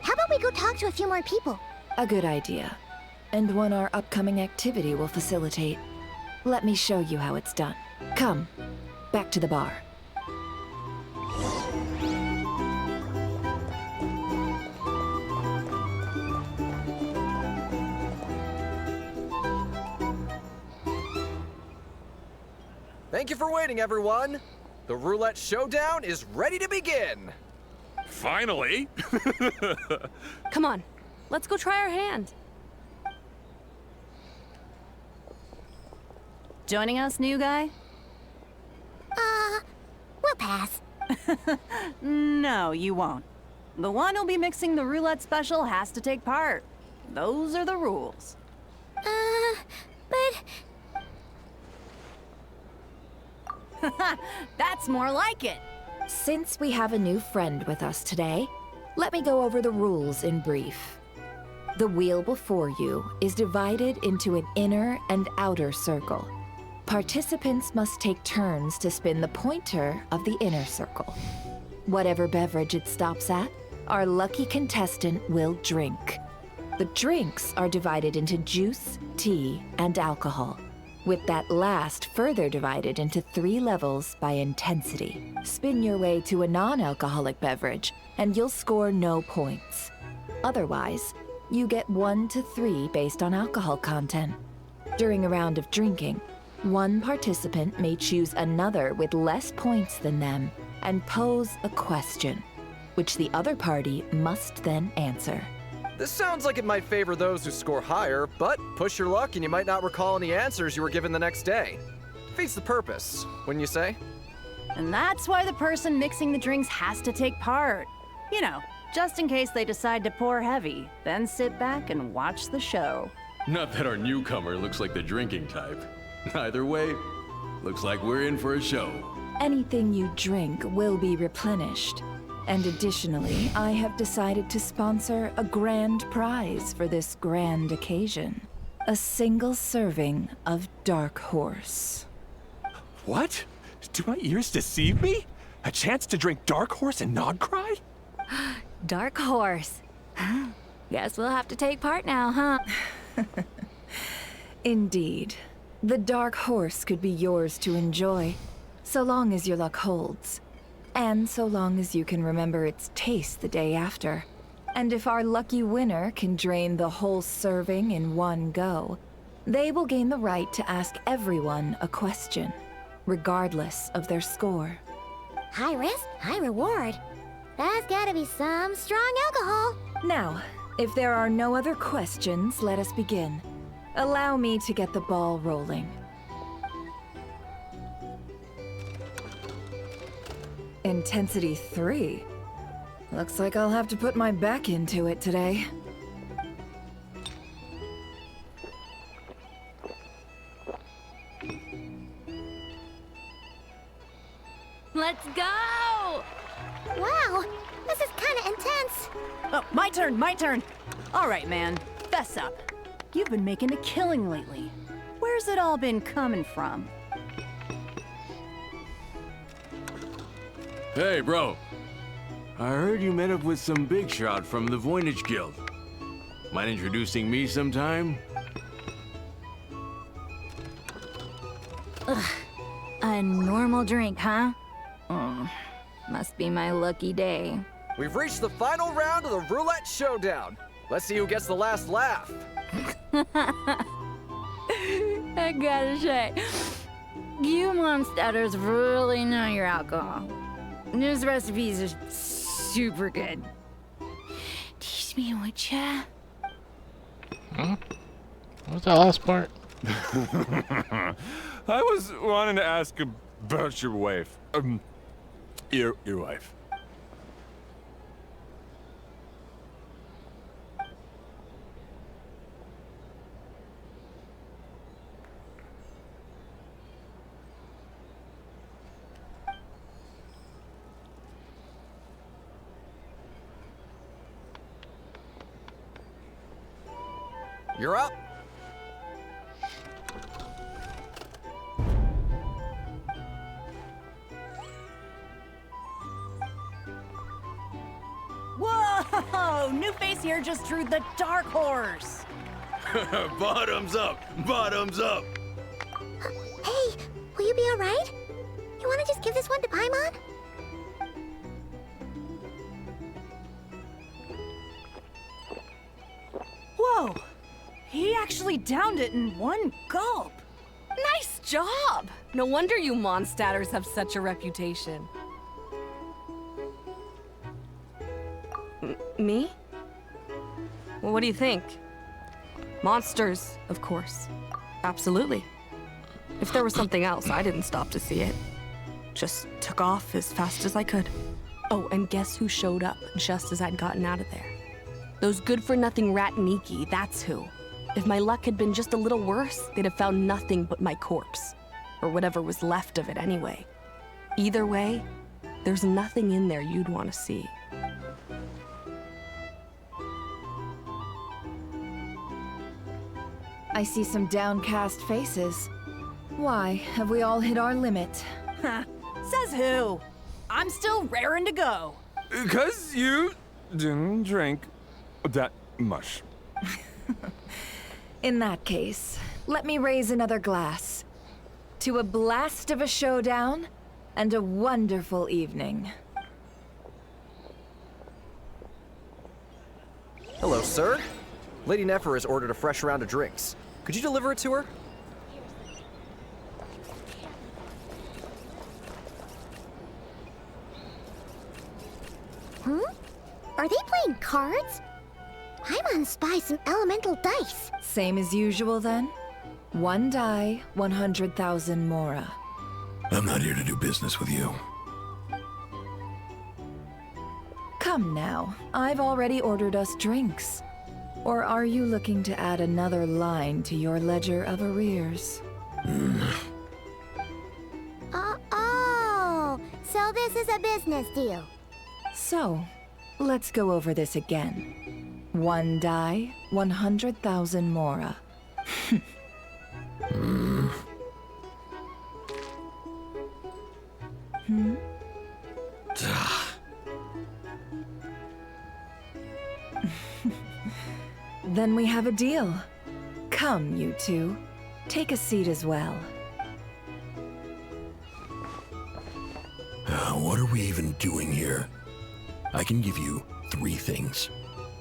How about we go talk to a few more people? A good idea. And one our upcoming activity will facilitate. Let me show you how it's done. Come, back to the bar. Thank you for waiting, everyone. The roulette showdown is ready to begin. Finally! Come on, let's go try our hand. Joining us, new guy? We'll pass. No, you won't. The one who'll be mixing the roulette special has to take part. Those are the rules. But... That's more like it. Since we have a new friend with us today, Let me go over the rules in brief. The wheel before you is divided into an inner and outer circle. Participants must take turns to spin the pointer of the inner circle. Whatever beverage it stops at, our lucky contestant will drink. The drinks are divided into juice, tea, and alcohol, with that last further divided into 3 levels by intensity. Spin your way to a non-alcoholic beverage, and you'll score no points. Otherwise, you get 1 to 3 based on alcohol content. During a round of drinking, one participant may choose another with less points than them and pose a question, which the other party must then answer. This sounds like it might favor those who score higher, but push your luck and you might not recall any answers you were given the next day. Defeats the purpose, wouldn't you say? And that's why the person mixing the drinks has to take part. You know, just in case they decide to pour heavy, then sit back and watch the show. Not that our newcomer looks like the drinking type. Either way, looks like we're in for a show. Anything you drink will be replenished. And additionally, I have decided to sponsor a grand prize for this grand occasion. A single serving of Dark Horse. What? Do my ears deceive me? A chance to drink Dark Horse and not cry? Dark Horse. Guess we'll have to take part now, huh? Indeed. The Dark Horse could be yours to enjoy, so long as your luck holds. And so long as you can remember its taste the day after. And if our lucky winner can drain the whole serving in one go, they will gain the right to ask everyone a question, regardless of their score. High risk, high reward. That's gotta be some strong alcohol. Now, if there are no other questions, let us begin. Allow me to get the ball rolling. Intensity 3. Looks like I'll have to put my back into it today. Let's go! Wow, this is kinda intense. Oh, my turn. All right, man, fess up. You've been making a killing lately. Where's it all been coming from? Hey, bro. I heard you met up with some big shot from the Voynich Guild. Mind introducing me sometime? Ugh. A normal drink, huh? Must be my lucky day. We've reached the final round of the Roulette Showdown. Let's see who gets the last laugh. I gotta say, you monsters really know your alcohol. These recipes are super good. Teach me, would ya? Huh? What was that last part? I was wanting to ask about your wife. Your wife. You're up. Whoa! New face here just drew the Dark Horse. Bottoms up! Bottoms up! Hey, will you be alright? You wanna just give this one to Paimon? Whoa! He actually downed it in one gulp. Nice job! No wonder you monstaters have such a reputation. Me? Well, what do you think? Monsters, of course. Absolutely. If there was something else, I didn't stop to see it. Just took off as fast as I could. Oh, and guess who showed up just as I'd gotten out of there? Those good-for-nothing rat Niki, that's who. If my luck had been just a little worse, they'd have found nothing but my corpse. Or whatever was left of it anyway. Either way, there's nothing in there you'd want to see. I see some downcast faces. Why, have we all hit our limit? Says who? I'm still raring to go. 'Cause you didn't drink that much. In that case, let me raise another glass. To a blast of a showdown and a wonderful evening. Hello, sir. Lady Nefer has ordered a fresh round of drinks. Could you deliver it to her? Are they playing cards? I'm gonna spy some elemental dice. Same as usual then? 1 die, 100,000 mora. I'm not here to do business with you. Come now, I've already ordered us drinks. Or are you looking to add another line to your ledger of arrears? Oh, so this is a business deal. So, let's go over this again. 1 die, 100,000 mora. Then we have a deal. Come, you two. Take a seat as well. What are we even doing here? I can give you 3 things.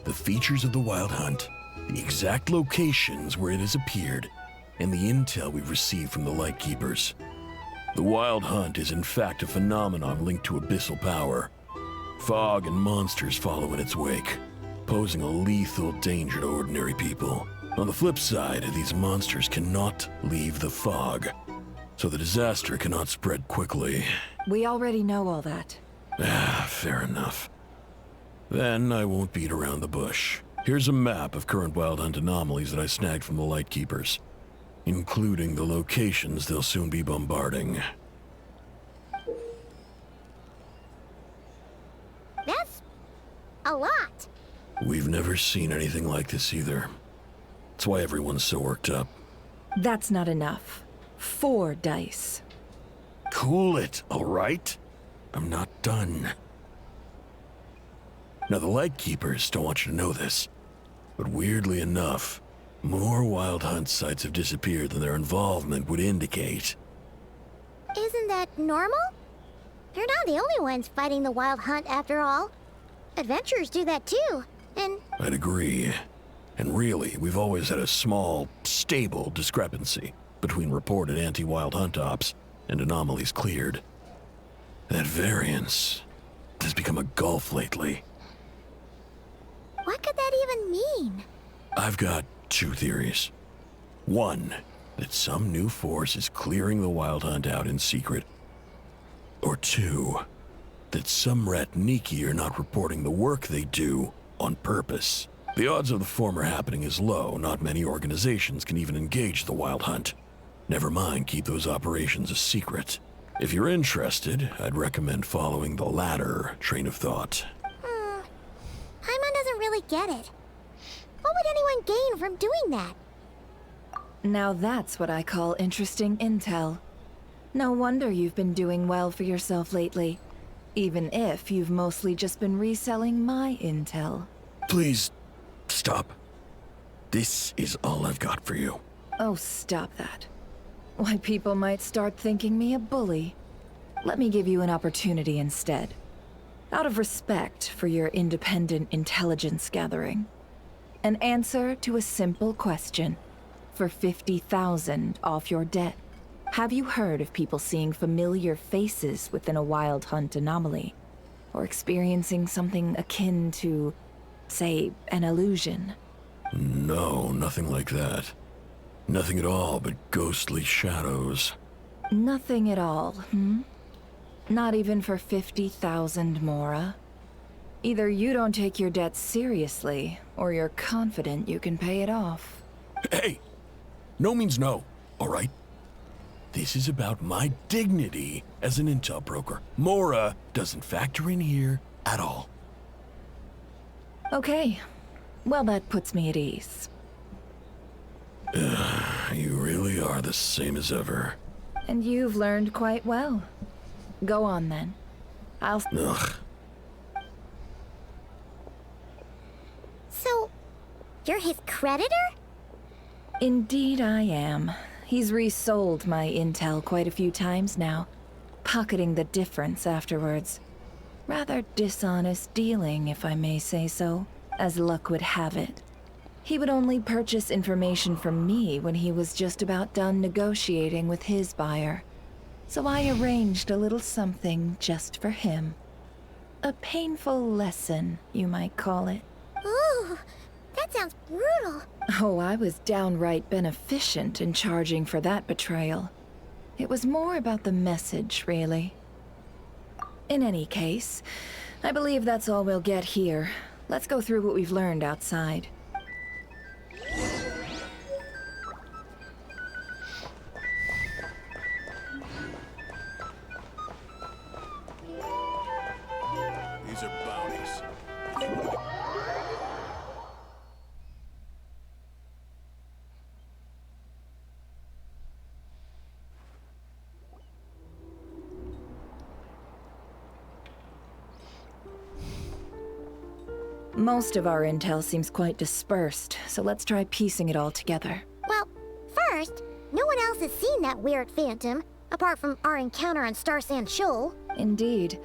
The features of the Wild Hunt, the exact locations where it has appeared, and the intel we've received from the Lightkeepers. The Wild Hunt is in fact a phenomenon linked to abyssal power. Fog and monsters follow in its wake, posing a lethal danger to ordinary people. On the flip side, these monsters cannot leave the fog, so the disaster cannot spread quickly. We already know all that. Fair enough. Then I won't beat around the bush. Here's a map of current Wild Hunt anomalies that I snagged from the Lightkeepers, including the locations they'll soon be bombarding. That's a lot. We've never seen anything like this either. That's why everyone's so worked up. That's not enough. 4 dice. Cool it, all right? I'm not done. Now, the Lightkeepers don't want you to know this, but weirdly enough, more Wild Hunt sites have disappeared than their involvement would indicate. Isn't that normal? They're not the only ones fighting the Wild Hunt after all. Adventurers do that too, and... I'd agree. And really, we've always had a small, stable discrepancy between reported anti-Wild Hunt ops and anomalies cleared. That variance has become a gulf lately. What could that even mean? I've got 2 theories. 1, that some new force is clearing the Wild Hunt out in secret. Or 2, that some Ratniki are not reporting the work they do on purpose. The odds of the former happening is low. Not many organizations can even engage the Wild Hunt. Never mind keep those operations a secret. If you're interested, I'd recommend following the latter train of thought. Paimon doesn't really get it. What would anyone gain from doing that? Now that's what I call interesting intel. No wonder you've been doing well for yourself lately. Even if you've mostly just been reselling my intel. Please, stop. This is all I've got for you. Oh, stop that. Why, people might start thinking me a bully. Let me give you an opportunity instead. Out of respect for your independent intelligence gathering. An answer to a simple question. For 50,000 off your debt. Have you heard of people seeing familiar faces within a Wild Hunt anomaly? Or experiencing something akin to, say, an illusion? No, nothing like that. Nothing at all but ghostly shadows. Nothing at all, Not even for 50,000 mora? Either you don't take your debt seriously, or you're confident you can pay it off. Hey! No means no, all right? This is about my dignity as an intel broker. Mora doesn't factor in here at all. Okay. Well, that puts me at ease. You really are the same as ever. And you've learned quite well. Go on then. Ugh. So, you're his creditor? Indeed I am. He's resold my intel quite a few times now, pocketing the difference afterwards. Rather dishonest dealing, if I may say so, as luck would have it. He would only purchase information from me when he was just about done negotiating with his buyer. So I arranged a little something just for him. A painful lesson, you might call it. Ooh, that sounds brutal. Oh, I was downright beneficent in charging for that betrayal. It was more about the message, really. In any case, I believe that's all we'll get here. Let's go through what we've learned outside. These are bounties. Most of our intel seems quite dispersed, so let's try piecing it all together. Well, first, no one else has seen that weird phantom, apart from our encounter on Star Sand Shoal. Indeed.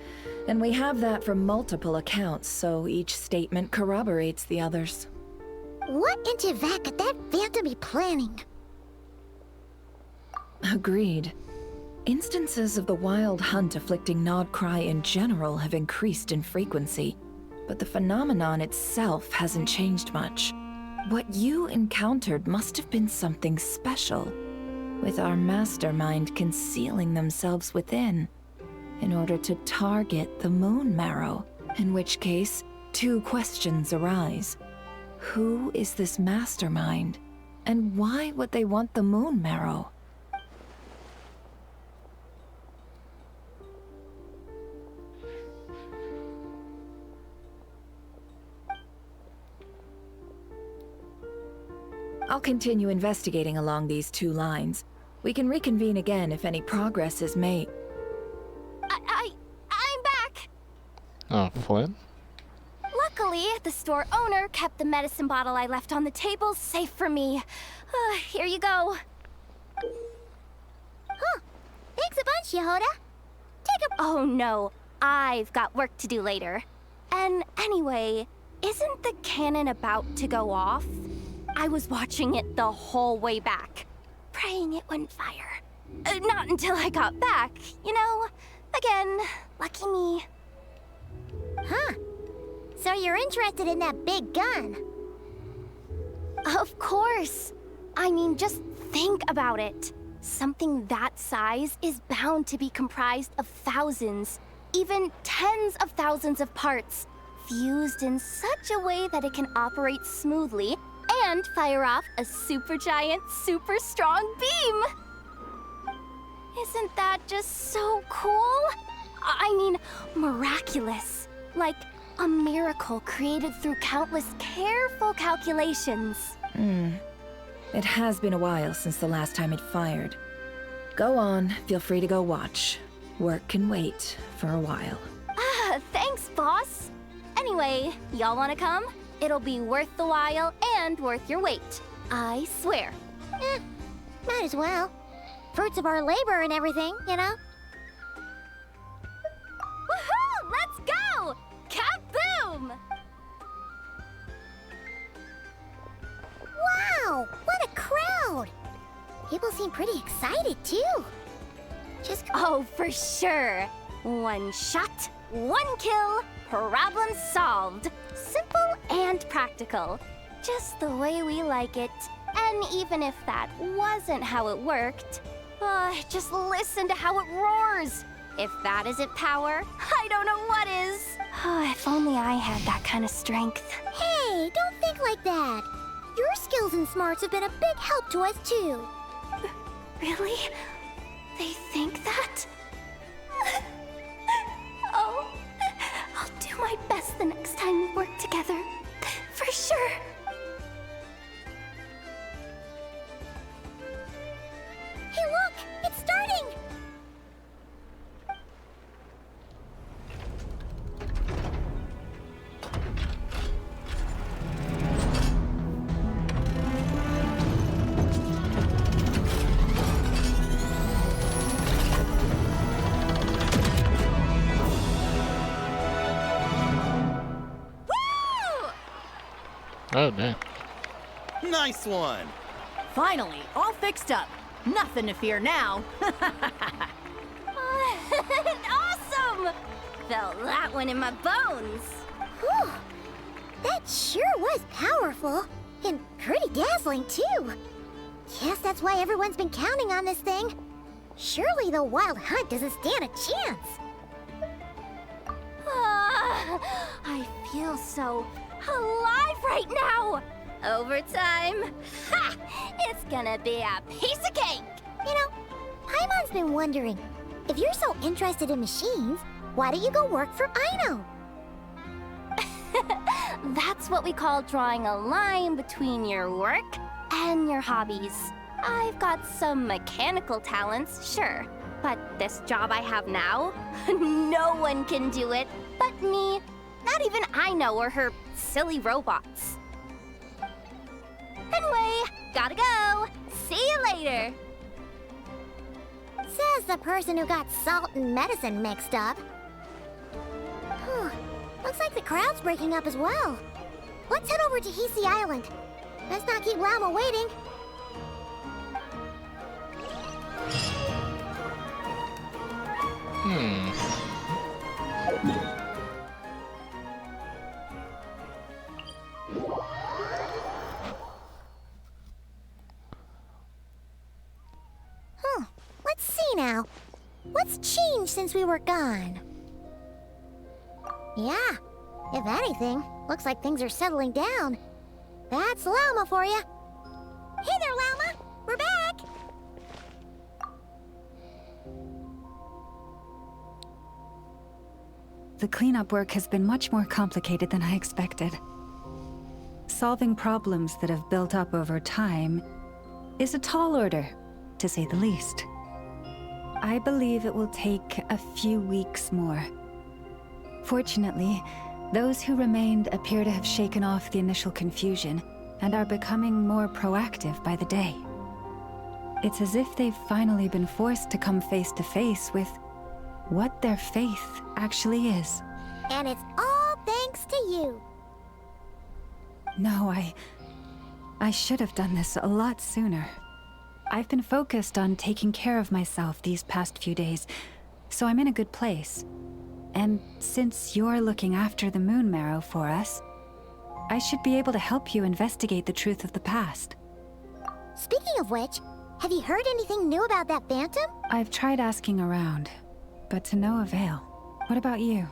And we have that from multiple accounts, so each statement corroborates the others. What in Teyvat could that phantom be planning? Agreed. Instances of the wild hunt afflicting Nodcry in general have increased in frequency, but the phenomenon itself hasn't changed much. What you encountered must have been something special, with our mastermind concealing themselves within, in order to target the Moon Marrow, in which case, two questions arise. Who is this mastermind, and why would they want the Moon Marrow? I'll continue investigating along these two lines. We can reconvene again if any progress is made. I'm back! Oh, Flynn? Luckily, the store owner kept the medicine bottle I left on the table safe for me. Here you go. Huh. Thanks a bunch, Yehoda. Take a... Oh no, I've got work to do later. And anyway, isn't the cannon about to go off? I was watching it the whole way back, praying it wouldn't fire. Not until I got back, you know? Again, lucky me. Huh. So you're interested in that big gun? Of course. I mean, just think about it. Something that size is bound to be comprised of thousands, even tens of thousands of parts, fused in such a way that it can operate smoothly and fire off a supergiant, super strong beam! Isn't that just so cool? I mean, miraculous. Like a miracle created through countless careful calculations. It has been a while since the last time it fired. Go on, feel free to go watch. Work can wait for a while. Thanks, boss. Anyway, y'all wanna come? It'll be worth the while and worth your wait. I swear. Might as well. Fruits of our labor and everything, you know? Woohoo! Let's go! Kaboom! Wow! What a crowd! People seem pretty excited, too. Oh, for sure. One shot, one kill, problem solved. Simple and practical. Just the way we like it. And even if that wasn't how it worked, just listen to how it roars. If that isn't power, I don't know what is. If only I had that kind of strength. Hey, don't think like that. Your skills and smarts have been a big help to us, too. Really? They think that? Oh, I'll do my best the next time we work together. For sure. Oh, dang. Nice one. Finally, all fixed up. Nothing to fear now. Awesome! Felt that one in my bones. Whew. That sure was powerful. And pretty dazzling, too. Guess that's why everyone's been counting on this thing. Surely the Wild Hunt doesn't stand a chance. I feel so alive right now. Overtime. Ha! It's gonna be a piece of cake. You know, Paimon's been wondering, if you're so interested in machines, why don't you go work for Aino? That's what we call drawing a line between your work and your hobbies. I've got some mechanical talents, sure. But this job I have now, no one can do it but me. Not even Aino or her silly robots. Anyway, gotta go. See you later. Says the person who got salt and medicine mixed up. Whew. Looks like the crowd's breaking up as well. Let's head over to Hisi Island. Let's not keep Lama waiting. Let's see now. What's changed since we were gone? Yeah, if anything, looks like things are settling down. That's Lama for you. Hey there, Lama. We're back. The cleanup work has been much more complicated than I expected. Solving problems that have built up over time is a tall order, to say the least. I believe it will take a few weeks more. Fortunately, those who remained appear to have shaken off the initial confusion and are becoming more proactive by the day. It's as if they've finally been forced to come face to face with what their faith actually is. And it's all thanks to you. No, I should have done this a lot sooner. I've been focused on taking care of myself these past few days, so I'm in a good place. And since you're looking after the Moon Marrow for us, I should be able to help you investigate the truth of the past. Speaking of which, have you heard anything new about that Phantom? I've tried asking around, but to no avail. What about you?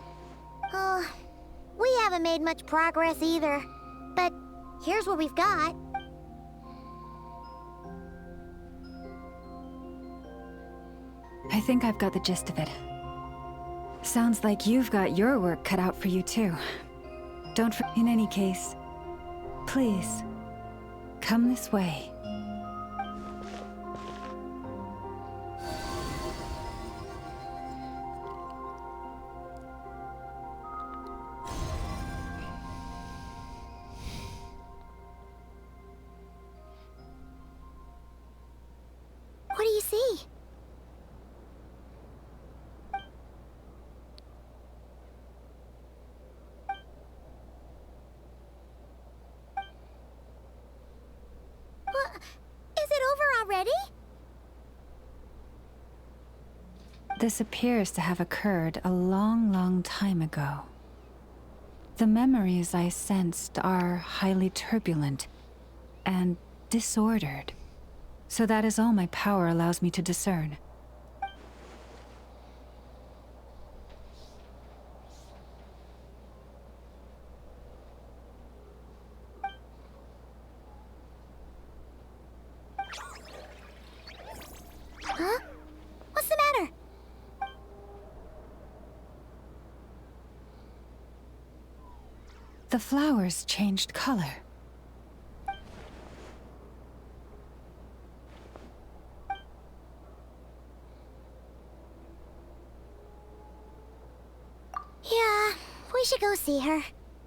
We haven't made much progress either. But here's what we've got. I think I've got the gist of it. Sounds like you've got your work cut out for you too. In any case, please, come this way. What do you see? Is it over already? This appears to have occurred a long, long time ago. The memories I sensed are highly turbulent and disordered. So that is all my power allows me to discern. Huh? What's the matter? The flowers changed color. Yeah, we should go see her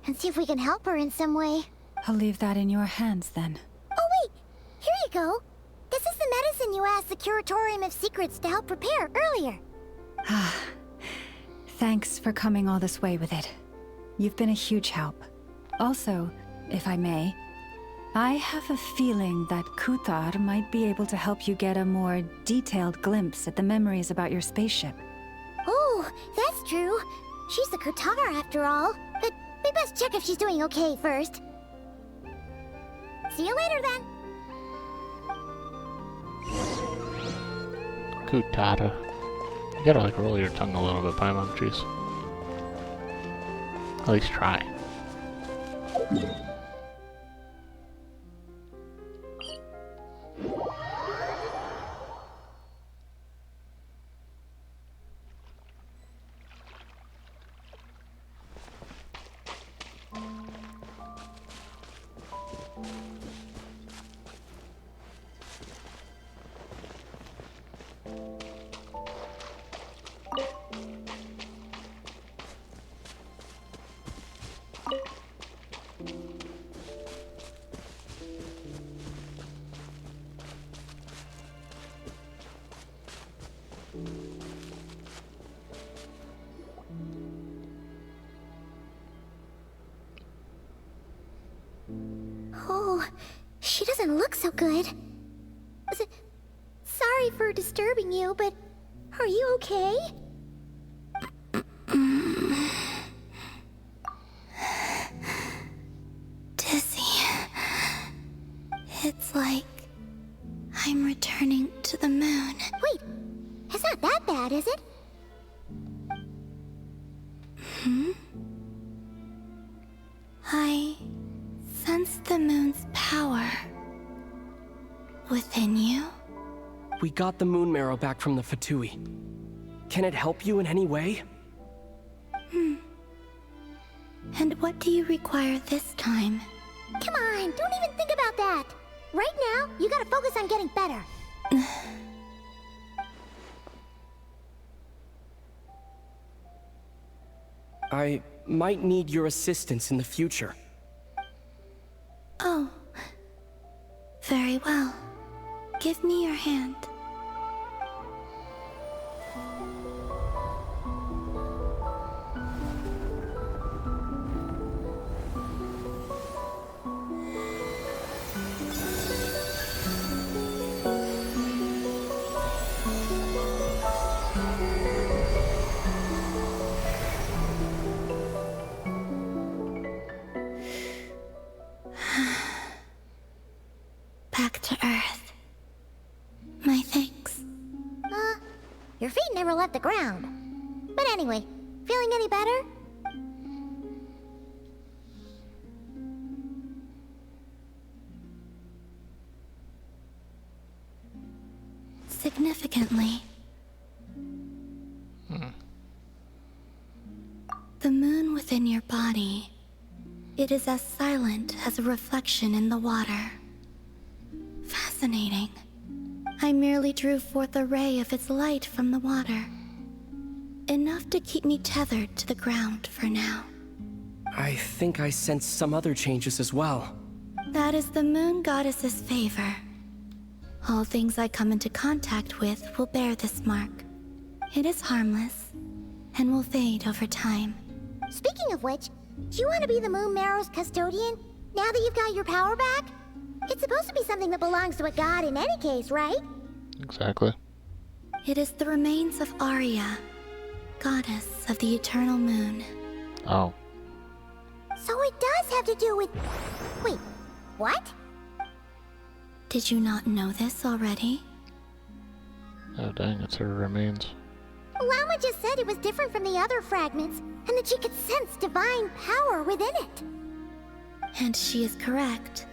and see if we can help her in some way. I'll leave that in your hands then. Oh wait, here you go. This is the medicine you asked the Curatorium of Secrets to help prepare earlier. Thanks for coming all this way with it. You've been a huge help. Also, if I may, I have a feeling that Kuthar might be able to help you get a more detailed glimpse at the memories about your spaceship. Oh, that's true. She's the Kuthar after all. But we best check if she's doing okay first. See you later then. Kutata. You gotta like roll your tongue a little bit, Paimon. Jeez. At least try. Oh, she doesn't look so good. Sorry for disturbing you, but are you okay? Dizzy. It's like I'm returning to the moon. Wait, it's not that bad, is it? I sense the moon's power within you. We got the moon marrow back from the Fatui. Can it help you in any way? And what do you require this time? Come on, don't even think about that. Right now, you gotta focus on getting better. I might need your assistance in the future. Oh. Very well. Give me your hand. Back to Earth. My thanks. Your feet never left the ground. But anyway, feeling any better? Significantly. The moon within your body, it is as silent as a reflection in the water. Fascinating. I merely drew forth a ray of its light from the water. Enough to keep me tethered to the ground for now. I think I sense some other changes as well. That is the moon goddess's favor. All things I come into contact with will bear this mark. It is harmless, and will fade over time. Speaking of which, do you want to be the moon marrow's custodian, now that you've got your power back? It's supposed to be something that belongs to a god in any case, right? Exactly. It is the remains of Arya, goddess of the eternal moon. Oh. So it does have to do with... Wait, what? Did you not know this already? Oh dang, it's her remains. Llama just said it was different from the other fragments, and that she could sense divine power within it. And she is correct.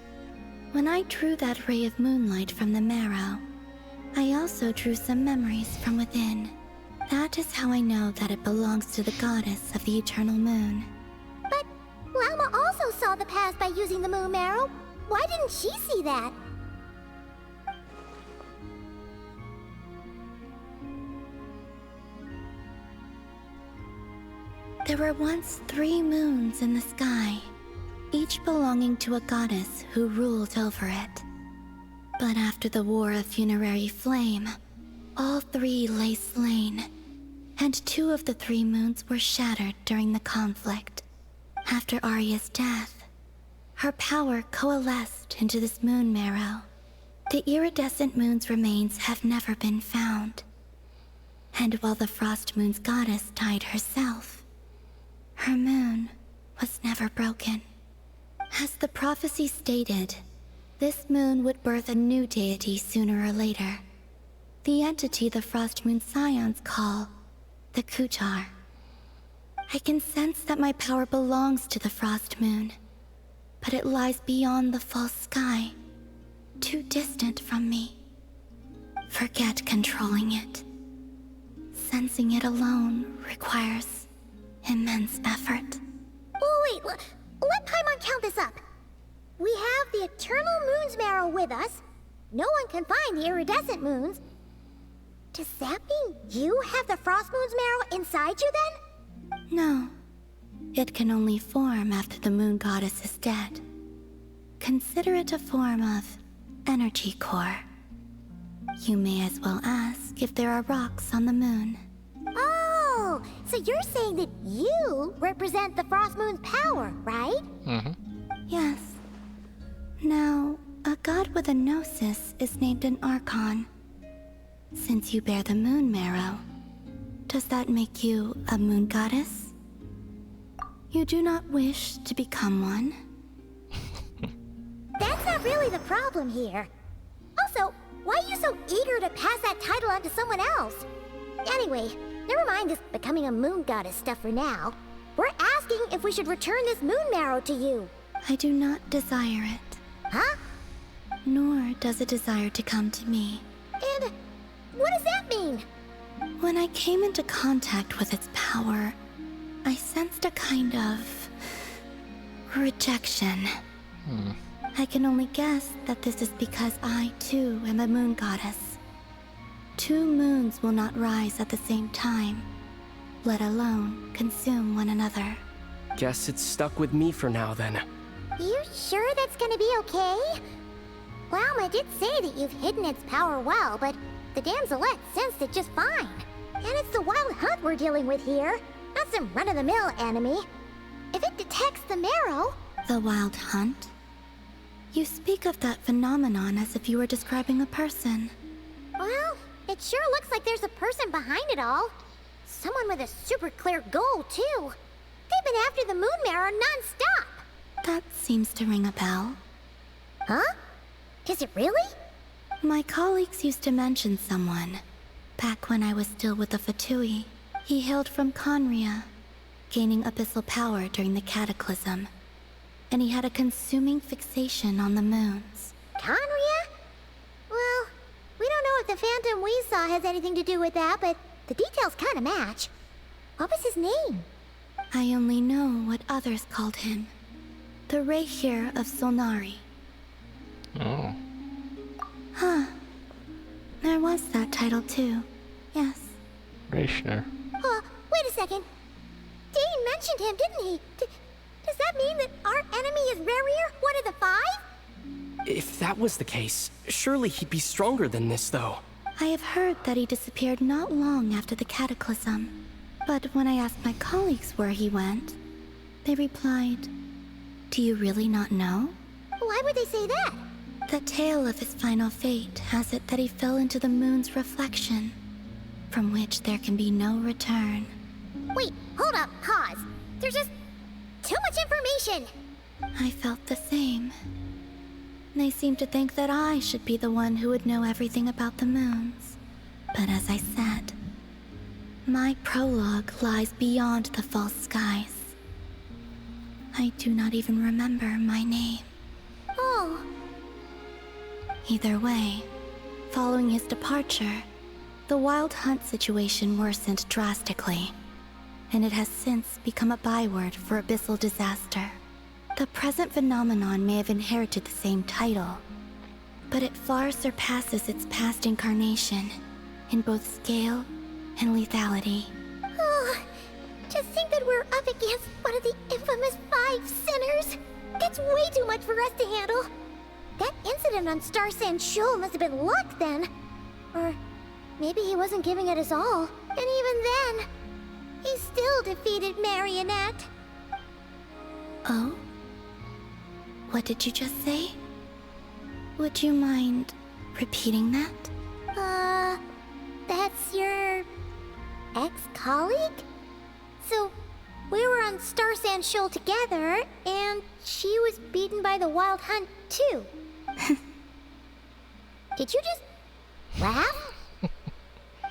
When I drew that ray of moonlight from the marrow, I also drew some memories from within. That is how I know that it belongs to the goddess of the eternal moon. But Llama also saw the past by using the moon marrow. Why didn't she see that? There were once 3 moons in the sky, each belonging to a goddess who ruled over it. But after the War of Funerary Flame, all 3 lay slain, and 2 of the 3 moons were shattered during the conflict. After Arya's death, Her power coalesced into this moon marrow. The iridescent moon's remains have never been found. And while the Frost Moon's goddess died herself, her moon was never broken. As the prophecy stated, this moon would birth a new deity sooner or later. The entity the Frost Moon Scions call the Kutar. I can sense that my power belongs to the Frost Moon, but it lies beyond the false sky, too distant from me. Forget controlling it. Sensing it alone requires immense effort. Oh, wait, let Paimon count this up. We have the Eternal Moon's Marrow with us. No one can find the iridescent moons. Does that mean you have the Frost Moon's Marrow inside you then? No. It can only form after the moon goddess is dead. Consider it a form of energy core. You may as well ask if there are rocks on the moon. Oh, so you're saying that you represent the Frost Moon's power, right? Mm-hmm. Yes. Now, a god with a gnosis is named an Archon. Since you bear the moon marrow, does that make you a moon goddess? You do not wish to become one? That's not really the problem here. Also, why are you so eager to pass that title on to someone else? Anyway, never mind this becoming a moon goddess stuff for now. We're asking if we should return this moon marrow to you. I do not desire it. Huh? Nor does it desire to come to me. And what does that mean? When I came into contact with its power, I sensed a kind of rejection. I can only guess that this is because I, too, am a moon goddess. Two moons will not rise at the same time, let alone consume one another. Guess it's stuck with me for now, then. You sure that's gonna be okay? Walma did say that you've hidden its power well, but the damselette sensed it just fine. And it's the wild hunt we're dealing with here, not some run-of-the-mill enemy. If it detects the marrow... The wild hunt? You speak of that phenomenon as if you were describing a person. Well, it sure looks like there's a person behind it all. Someone with a super clear goal, too. They've been after the moon marrow non-stop. That seems to ring a bell. Huh? Is it really? My colleagues used to mention someone. Back when I was still with the Fatui, he hailed from Conria, gaining abyssal power during the Cataclysm. And he had a consuming fixation on the moons. Conria? Well, we don't know if the phantom we saw has anything to do with that, but the details kind of match. What was his name? I only know what others called him. The Rehir of Solnari. Oh. Huh. There was that title too. Yes. Rashner. Wait a second. Dane mentioned him, didn't he? Does that mean that our enemy is Rerir, one of the five? If that was the case, surely he'd be stronger than this, though. I have heard that he disappeared not long after the Cataclysm. But when I asked my colleagues where he went, they replied, "Do you really not know?" Why would they say that? The tale of his final fate has it that he fell into the moon's reflection, from which there can be no return. Wait, hold up, pause. There's just too much information. I felt the same. They seemed to think that I should be the one who would know everything about the moons. But as I said, my prologue lies beyond the false skies. I do not even remember my name. Oh. Either way, following his departure, the wild hunt situation worsened drastically, and it has since become a byword for abyssal disaster. The present phenomenon may have inherited the same title, but it far surpasses its past incarnation in both scale and lethality. Oh, to think that we're up against one of the infamous 5 sinners. That's way too much for us to handle. That incident on Star Sand Shoal must have been luck then. Or maybe he wasn't giving it his all. And even then, he still defeated Marionette. Oh? What did you just say? Would you mind repeating that? That's your ex-colleague? So, we were on Star Sand Shoal together, and she was beaten by the Wild Hunt, too. Did you just laugh?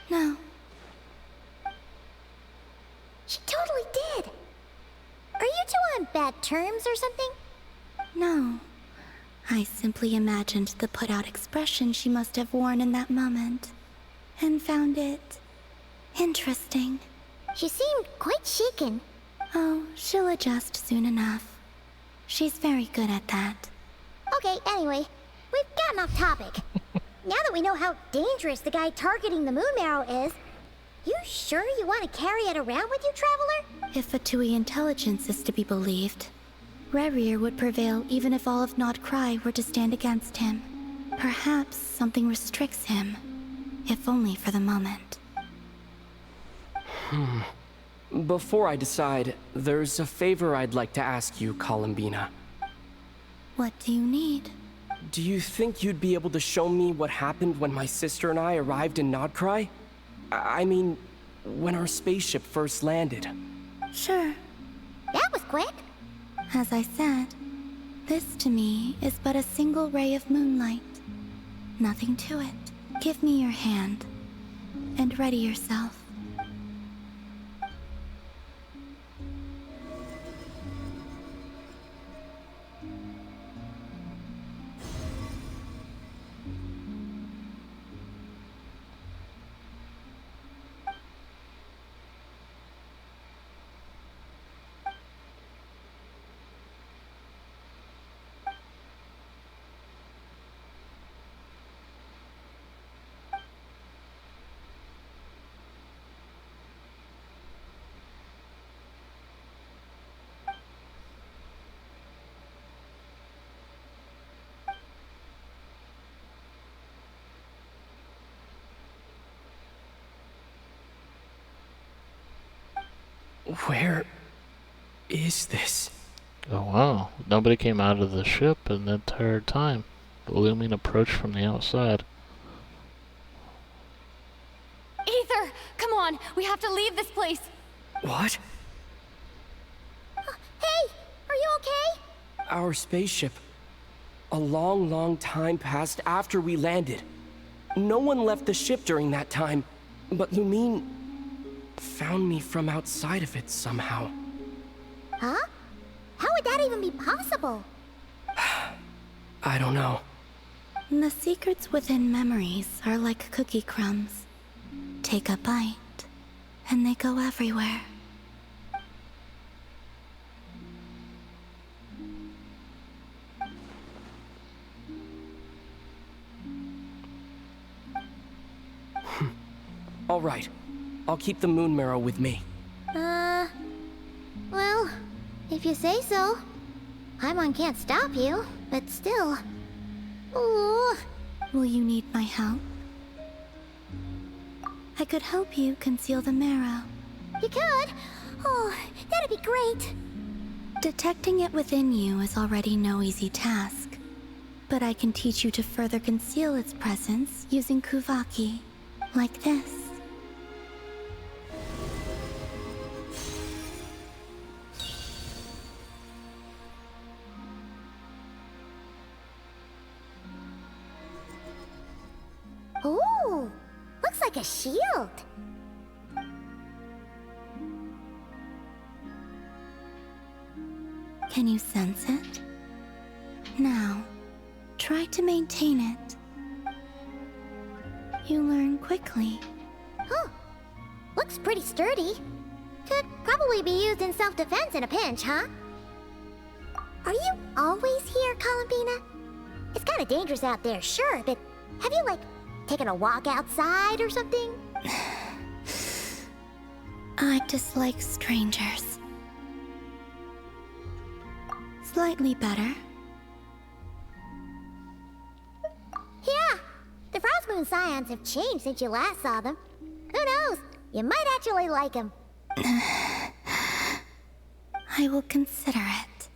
No. She totally did. Are you two on bad terms or something? No. I simply imagined the put-out expression she must have worn in that moment, and found it interesting. She seemed quite shaken. Oh, she'll adjust soon enough. She's very good at that. Okay, anyway, we've gotten off topic. Now that we know how dangerous the guy targeting the moon marrow is, you sure you want to carry it around with you, Traveler? If Fatui intelligence is to be believed, Rerir would prevail even if all of Nod Cry were to stand against him. Perhaps something restricts him, if only for the moment. Before I decide, there's a favor I'd like to ask you, Columbina. What do you need? Do you think you'd be able to show me what happened when my sister and I arrived in Nodcry? I mean, when our spaceship first landed. Sure. That was quick. As I said, this to me is but a single ray of moonlight. Nothing to it. Give me your hand, and ready yourself. Where is this? Oh wow, nobody came out of the ship in the entire time. The looming approach from the outside. Aether, come on, we have to leave this place. What? Hey, are you okay? Our spaceship. A long, long time passed after we landed. No one left the ship during that time, but Lumine found me from outside of it somehow. Huh? How would that even be possible? I don't know. The secrets within memories are like cookie crumbs. Take a bite, and they go everywhere. All right. I'll keep the moon marrow with me. Well, if you say so. Paimon can't stop you, but still. Ooh. Will you need my help? I could help you conceal the marrow. You could? Oh, that'd be great. Detecting it within you is already no easy task. But I can teach you to further conceal its presence using Kuvaki. Like this. Ooh, looks like a shield. Can you sense it? Now, try to maintain it. You learn quickly. Huh. Looks pretty sturdy. Could probably be used in self-defense in a pinch, huh? Are you always here, Columbina? It's kind of dangerous out there, sure, but have you, like, taken a walk outside or something? I dislike strangers. Slightly better. Yeah, the Frost Moon Scions have changed since you last saw them. Who knows? You might actually like them. I will consider it.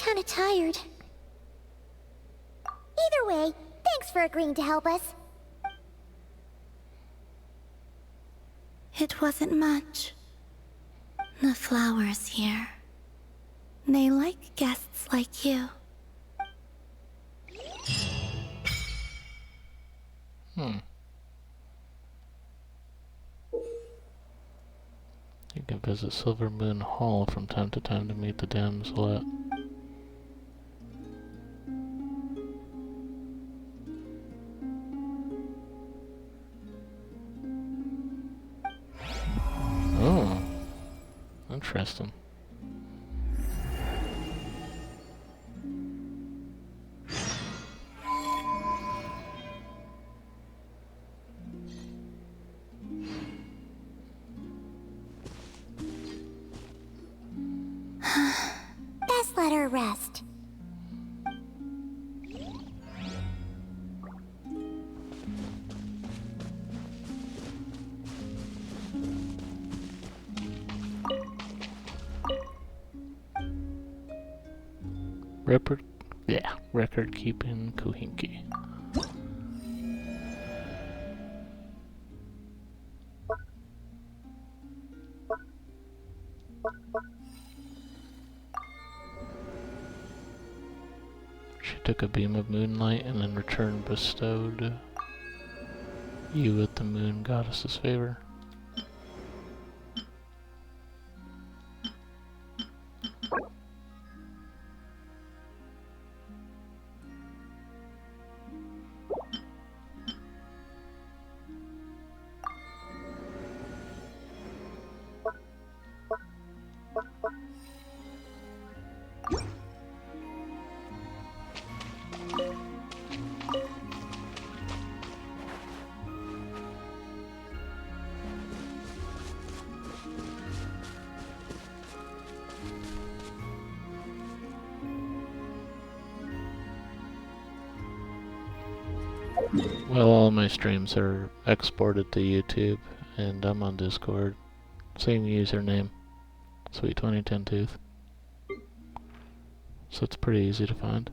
kinda tired. Either way, thanks for agreeing to help us. It wasn't much. The flowers here. They like guests like you. You can visit Silver Moon Hall from time to time to meet the damsel. Oh, interesting. Best let her rest. Record keeping Kuhinki. She took a beam of moonlight and in return bestowed you with the moon goddess's favor. Well, all my streams are exported to YouTube, and I'm on Discord. Same username, sweeT2010Tooth. So it's pretty easy to find.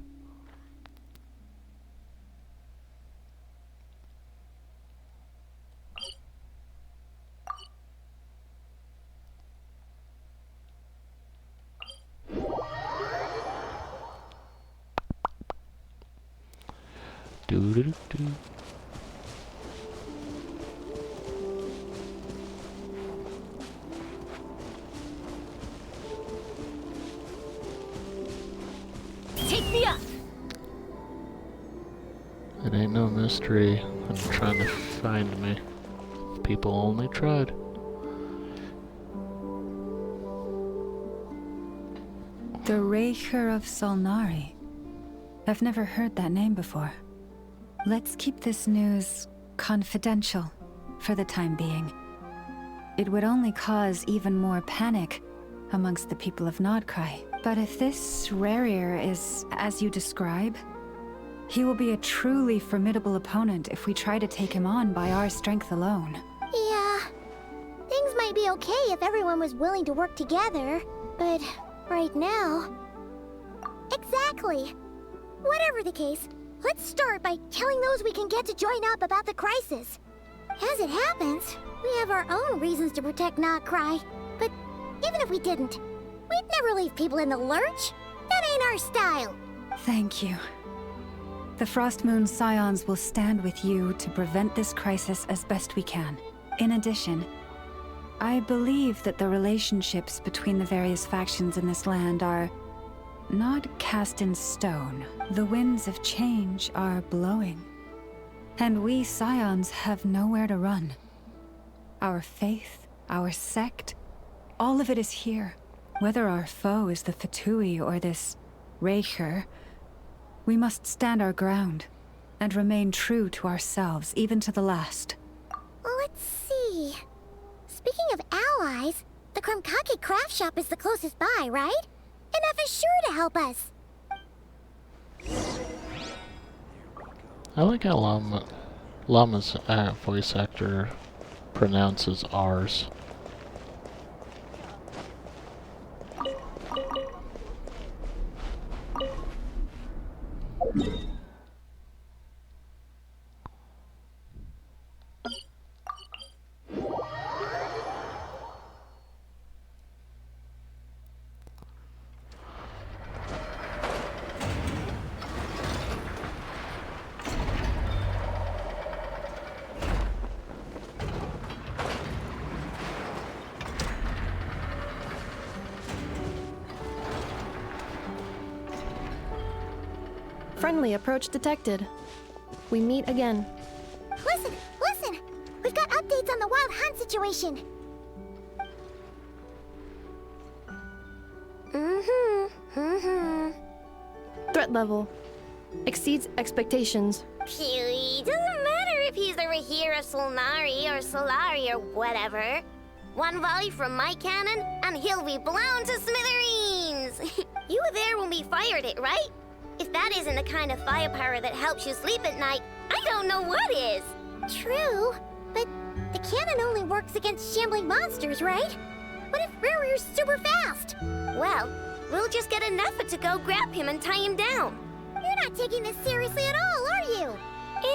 Doo-doo-doo-doo. Take me up! It ain't no mystery. I'm trying to find me. People only tried. The Raker of Solnari. I've never heard that name before. Let's keep this news confidential for the time being. It would only cause even more panic amongst the people of Nodcry. But if this Rarier is as you describe, he will be a truly formidable opponent if we try to take him on by our strength alone. Yeah. Things might be okay if everyone was willing to work together, but right now... Exactly. Whatever the case, let's start by telling those we can get to join up about the crisis. As it happens, we have our own reasons to protect Nodcry. But even if we didn't, we'd never leave people in the lurch. That ain't our style. Thank you. The Frostmoon Scions will stand with you to prevent this crisis as best we can. In addition, I believe that the relationships between the various factions in this land are not cast in stone. The winds of change are blowing. And we Scions have nowhere to run. Our faith, our sect, all of it is here. Whether our foe is the Fatui or this Raker, we must stand our ground and remain true to ourselves, even to the last. Let's see. Speaking of allies, the Krumkake craft shop is the closest by, right? And F is sure to help us. I like how Llama's voice actor pronounces R's. Friendly approach detected. We meet again. Listen, listen! We've got updates on the wild hunt situation. Threat level exceeds expectations. Phew, doesn't matter if he's the Rahira Solnari or Solari or whatever. One volley from my cannon, and he'll be blown to smithereens! You were there when we fired it, right? If that isn't the kind of firepower that helps you sleep at night, I don't know what is! True, but the cannon only works against shambling monsters, right? What if Riri's super fast? Well, we'll just get an effort to go grab him and tie him down. You're not taking this seriously at all, are you?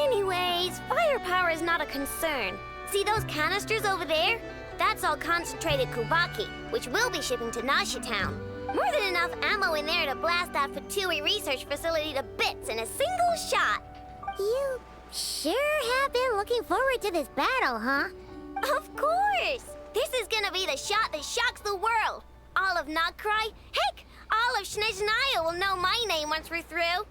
Anyways, firepower is not a concern. See those canisters over there? That's all concentrated Kubaki, which we'll be shipping to Nashi Town. More than enough ammo in there to blast that Fatui research facility to bits in a single shot. You sure have been looking forward to this battle, huh? Of course! This is gonna be the shot that shocks the world. All of Nokrai, heck, all of Snezhnaya will know my name once we're through.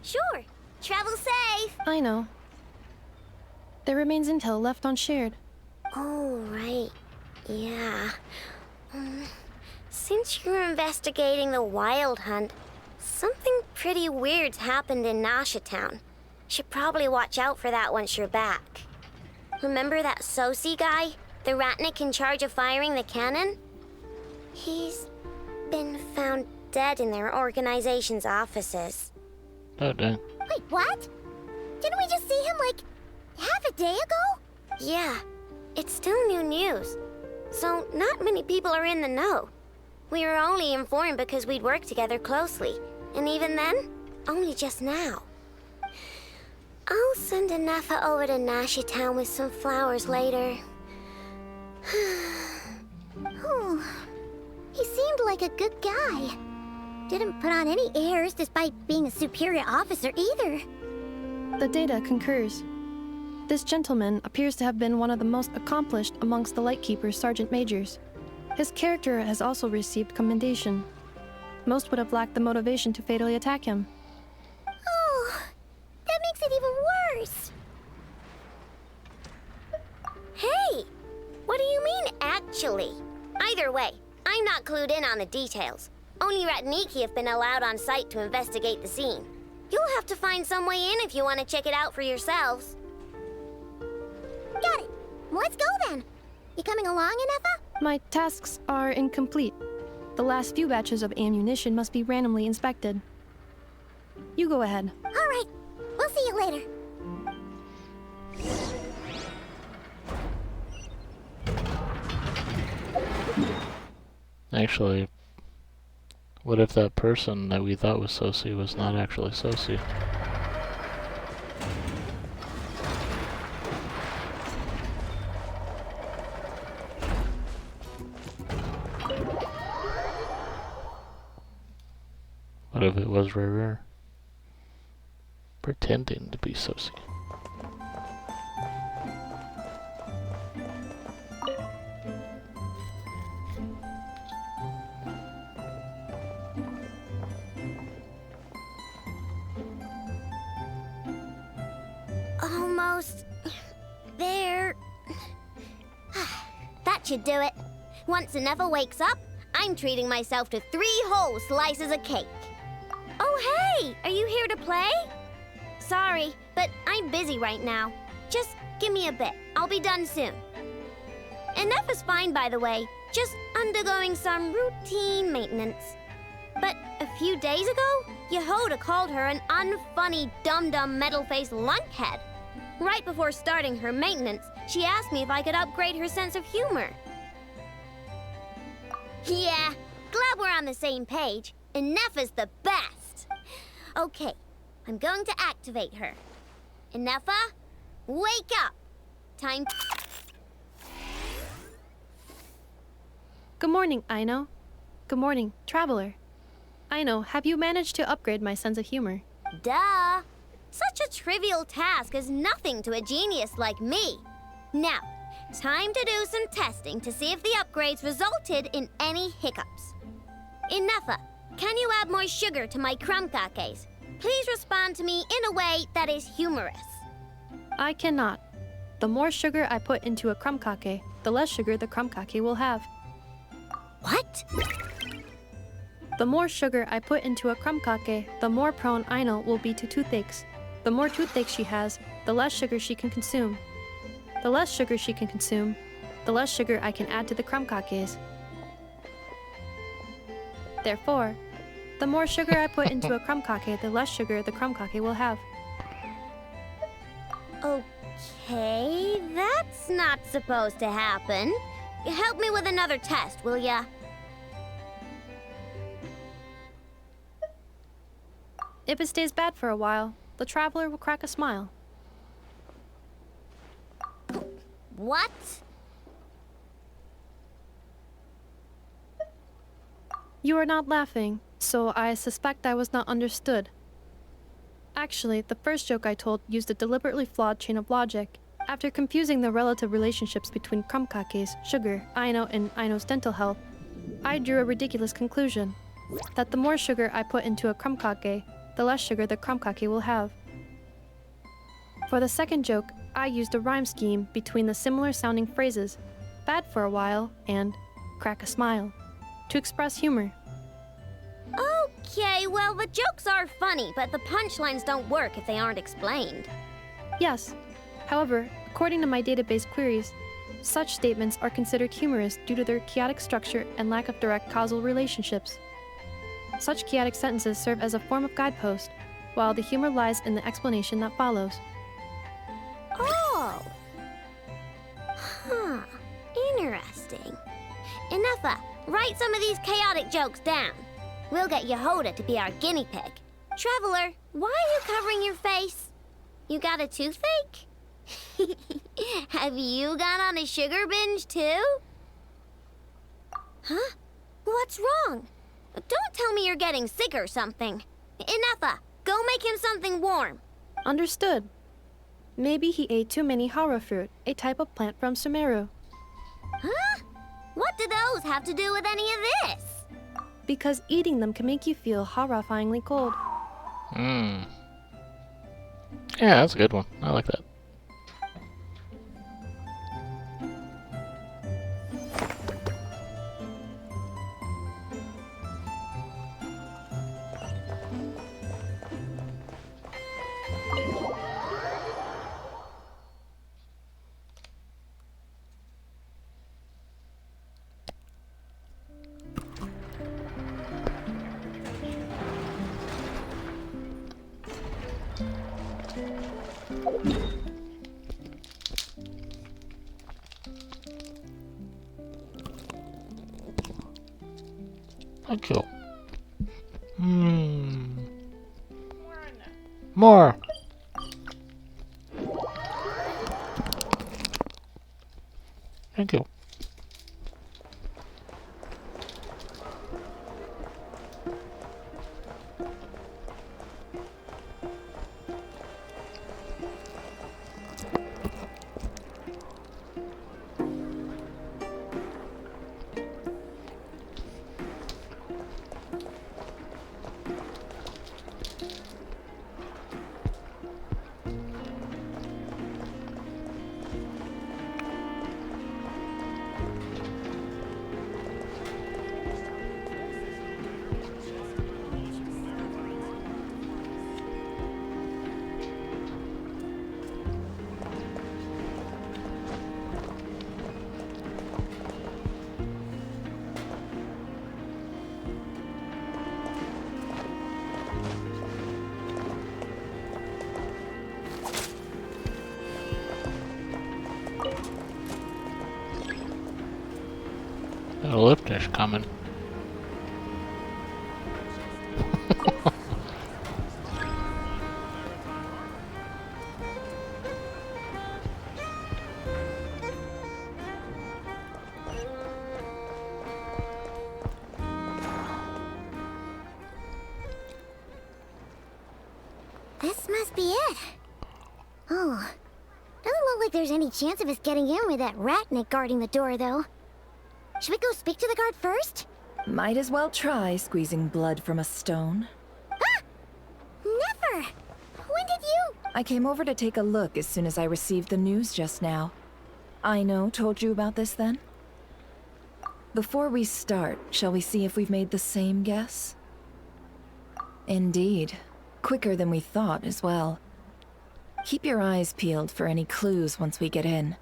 Sure, travel safe. I know. There remains intel left unshared. Oh, right. Yeah. Since you're investigating the wild hunt, something pretty weird's happened in Nasha Town. Should probably watch out for that once you're back. Remember that Sosi guy? The Ratnik in charge of firing the cannon? He's been found dead in their organization's offices. Oh, dang. Wait, what? Didn't we just see him, like, half a day ago? Yeah, it's still new news. So not many people are in the know. We were only informed because we'd worked together closely. And even then, only just now. I'll send Anafa over to Nashi Town with some flowers later. Oh, he seemed like a good guy. Didn't put on any airs despite being a superior officer either. The data concurs. This gentleman appears to have been one of the most accomplished amongst the Lightkeeper's sergeant majors. His character has also received commendation. Most would have lacked the motivation to fatally attack him. Oh, that makes it even worse. Hey, what do you mean, actually? Either way, I'm not clued in on the details. Only Ratniki have been allowed on site to investigate the scene. You'll have to find some way in if you want to check it out for yourselves. Got it. Let's go then. You coming along, Anafa? My tasks are incomplete. The last few batches of ammunition must be randomly inspected. You go ahead. All right. We'll see you later. Actually, what if that person that we thought was Sosi was not actually Sosi? What if it was Rare pretending to be Sosi? Almost there. That should do it. Once Anafa wakes up, I'm treating myself to 3 whole slices of cake. Oh, hey! Are you here to play? Sorry, but I'm busy right now. Just give me a bit. I'll be done soon. Anafa's fine, by the way. Just undergoing some routine maintenance. But a few days ago, Yehoda called her an unfunny, dum-dum, metal-faced lunkhead. Right before starting her maintenance, she asked me if I could upgrade her sense of humor. Yeah, glad we're on the same page. Anafa's the best. Okay, I'm going to activate her. Anafa, wake up. Time. Good morning, Aino. Good morning, Traveler. Aino, have you managed to upgrade my sense of humor? Duh. Such a trivial task is nothing to a genius like me. Now, time to do some testing to see if the upgrades resulted in any hiccups. Anafa, can you add more sugar to my crumb cakes? Please respond to me in a way that is humorous. I cannot. The more sugar I put into a crumb cake, the less sugar the crumb cake will have. What? The more sugar I put into a crumb cake, the more prone Aino will be to toothaches. The more toothaches she has, the less sugar she can consume. The less sugar she can consume, the less sugar I can add to the crumb cakes. Therefore, the more sugar I put into a crumb cake, the less sugar the crumb cake will have. Okay, that's not supposed to happen. Help me with another test, will ya? If it stays bad for a while, the traveler will crack a smile. What? You are not laughing, so I suspect I was not understood. Actually, the first joke I told used a deliberately flawed chain of logic. After confusing the relative relationships between crumb cakes, sugar, Aino, and Aino's dental health, I drew a ridiculous conclusion. That the more sugar I put into a crumb cake, the less sugar the crumb cake will have. For the second joke, I used a rhyme scheme between the similar sounding phrases, bad for a while and crack a smile, to express humor. Okay, well, the jokes are funny, but the punchlines don't work if they aren't explained. Yes. However, according to my database queries, such statements are considered humorous due to their chaotic structure and lack of direct causal relationships. Such chaotic sentences serve as a form of guidepost, while the humor lies in the explanation that follows. Oh! Huh. Interesting. Enough. Write some of these chaotic jokes down. We'll get Yehoda to be our guinea pig. Traveler, why are you covering your face? You got a toothache? Have you gone on a sugar binge too? Huh? What's wrong? Don't tell me you're getting sick or something. Enough. Go make him something warm. Understood. Maybe he ate too many hara fruit, a type of plant from Sumeru. Huh? What do those have to do with any of this? Because eating them can make you feel horrifyingly cold. Yeah, that's a good one. I like that. Thank you. More. Thank you. Got a lip dish coming. This must be it. Oh. Doesn't look like there's any chance of us getting in with that ratnik guarding the door, though. Should we go speak to the guard first? Might as well try squeezing blood from a stone. Ah! Never! When did you? I came over to take a look as soon as I received the news just now. Aino told you about this then? Before we start, shall we see if we've made the same guess? Indeed. Quicker than we thought as well. Keep your eyes peeled for any clues once we get in.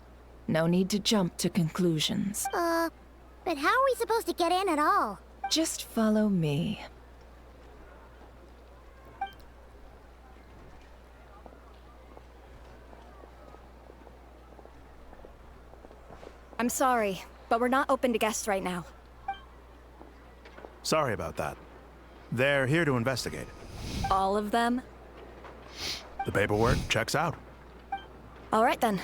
No need to jump to conclusions. But how are we supposed to get in at all? Just follow me. I'm sorry, but we're not open to guests right now. Sorry about that. They're here to investigate. All of them? The paperwork checks out. All right then.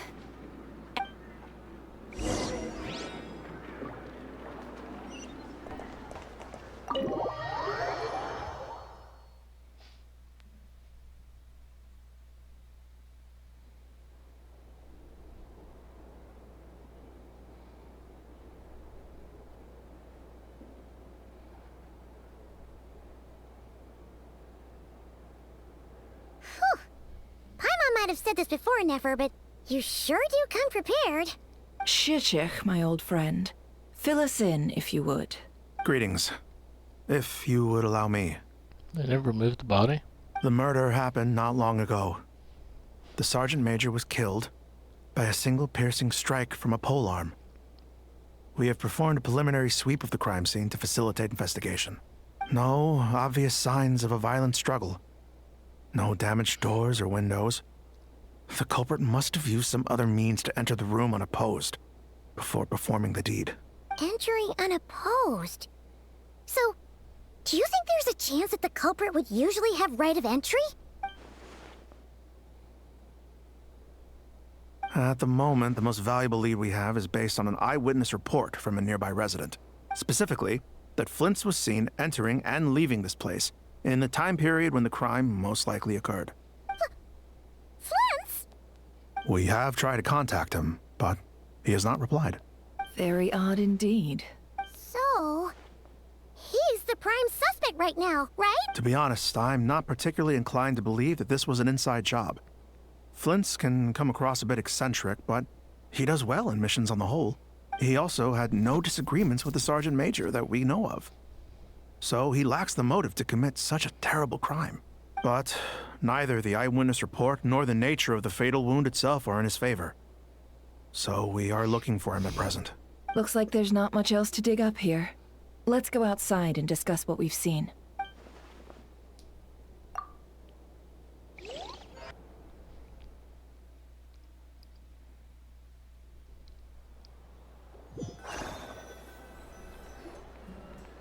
Might have said this before, Nefer, but you sure do come prepared. Shishich, my old friend. Fill us in, if you would. Greetings. If you would allow me. They never removed the body? The murder happened not long ago. The Sergeant Major was killed by a single piercing strike from a polearm. We have performed a preliminary sweep of the crime scene to facilitate investigation. No obvious signs of a violent struggle. No damaged doors or windows. The culprit must have used some other means to enter the room unopposed before performing the deed. Entering unopposed? So, do you think there's a chance that the culprit would usually have right of entry? At the moment, the most valuable lead we have is based on an eyewitness report from a nearby resident. Specifically, that Flint's was seen entering and leaving this place in the time period when the crime most likely occurred. Flint's? We have tried to contact him, but he has not replied. Very odd indeed. So, he's the prime suspect right now, right? To be honest, I'm not particularly inclined to believe that this was an inside job. Flint's can come across a bit eccentric, but he does well in missions on the whole. He also had no disagreements with the Sergeant Major that we know of. So he lacks the motive to commit such a terrible crime. But neither the eyewitness report nor the nature of the fatal wound itself are in his favor. So we are looking for him at present. Looks like there's not much else to dig up here. Let's go outside and discuss what we've seen.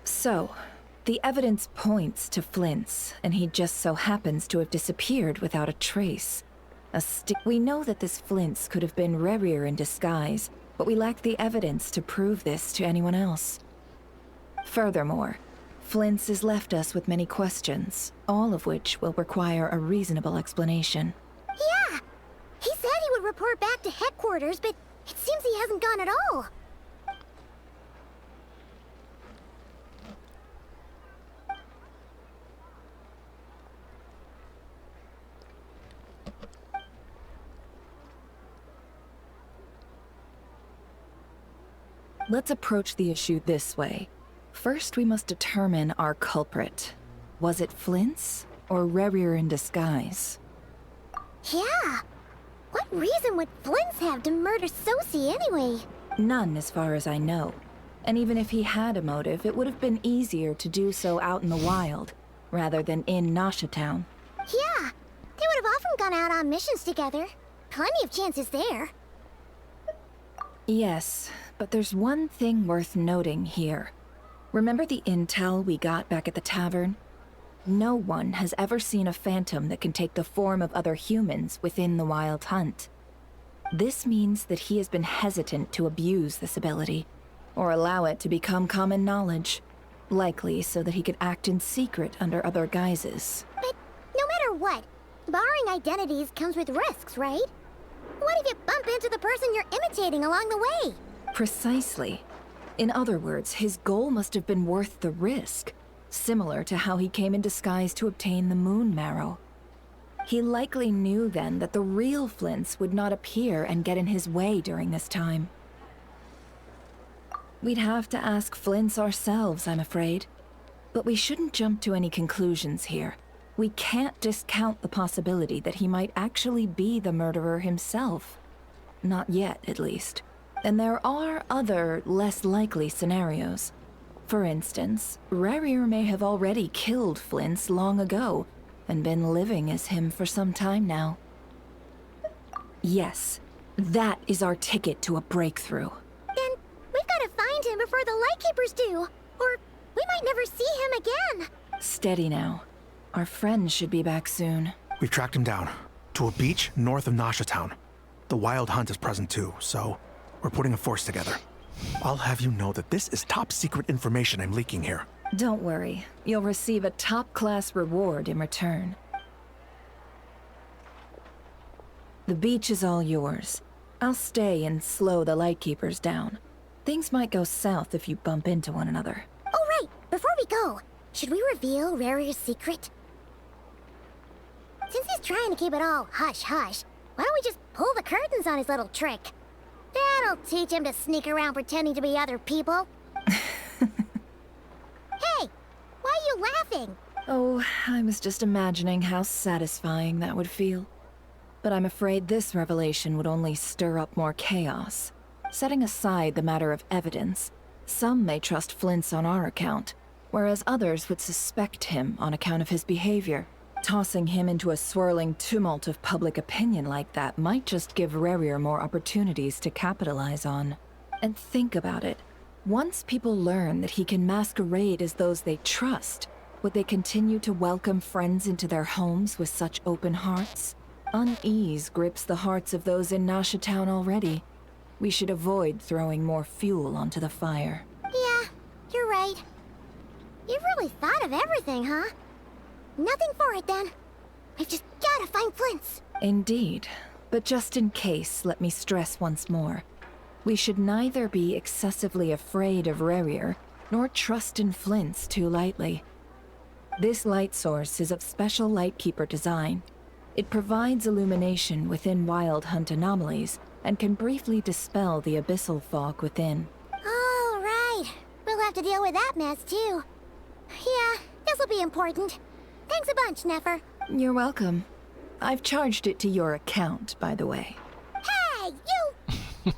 So, the evidence points to Flint's, and he just so happens to have disappeared without a trace. We know that this Flint's could have been Rerir in disguise, but we lack the evidence to prove this to anyone else. Furthermore, Flint's has left us with many questions, all of which will require a reasonable explanation. Yeah! He said he would report back to headquarters, but it seems he hasn't gone at all. Let's approach the issue this way. First, we must determine our culprit. Was it Flint's or Rerir in disguise? Yeah! What reason would Flint's have to murder Sosie anyway? None, as far as I know. And even if he had a motive, it would have been easier to do so out in the wild, rather than in Nasha Town. Yeah! They would have often gone out on missions together. Plenty of chances there. Yes, but there's one thing worth noting here. Remember the intel we got back at the tavern? No one has ever seen a phantom that can take the form of other humans within the Wild Hunt. This means that he has been hesitant to abuse this ability, or allow it to become common knowledge, likely so that he could act in secret under other guises. But no matter what, borrowing identities comes with risks, right? What if you bump into the person you're imitating along the way? Precisely. In other words, his goal must have been worth the risk, similar to how he came in disguise to obtain the moon marrow. He likely knew then that the real Flints would not appear and get in his way during this time. We'd have to ask Flints ourselves, I'm afraid. But we shouldn't jump to any conclusions here. We can't discount the possibility that he might actually be the murderer himself. Not yet, at least. And there are other, less likely scenarios. For instance, Rarier may have already killed Flints long ago, and been living as him for some time now. Yes, that is our ticket to a breakthrough. Then we've got to find him before the Lightkeepers do, or we might never see him again. Steady now. Our friend should be back soon. We've tracked him down to a beach north of Nasha Town. The Wild Hunt is present too, so we're putting a force together. I'll have you know that this is top secret information I'm leaking here. Don't worry. You'll receive a top-class reward in return. The beach is all yours. I'll stay and slow the Lightkeepers down. Things might go south if you bump into one another. Oh, right. Before we go, should we reveal Rarier's secret? Since he's trying to keep it all hush-hush, why don't we just pull the curtains on his little trick? That'll teach him to sneak around pretending to be other people. Hey, why are you laughing? Oh, I was just imagining how satisfying that would feel. But I'm afraid this revelation would only stir up more chaos. Setting aside the matter of evidence, some may trust Flint's on our account, whereas others would suspect him on account of his behavior. Tossing him into a swirling tumult of public opinion like that might just give Rarier more opportunities to capitalize on. And think about it. Once people learn that he can masquerade as those they trust, would they continue to welcome friends into their homes with such open hearts? Unease grips the hearts of those in Nasha Town already. We should avoid throwing more fuel onto the fire. Yeah, you're right. You've really thought of everything, huh? Nothing for it, then. We've just gotta find Flint's. Indeed. But just in case, let me stress once more. We should neither be excessively afraid of Rarier, nor trust in Flint's too lightly. This light source is of special Lightkeeper design. It provides illumination within Wild Hunt anomalies, and can briefly dispel the abyssal fog within. All right. We'll have to deal with that mess, too. Yeah, this'll be important. Thanks a bunch, Nefer. You're welcome. I've charged it to your account, by the way. Hey, you!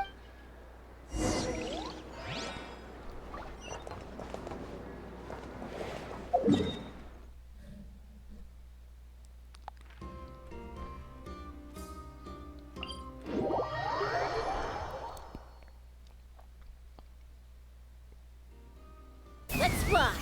Let's fly.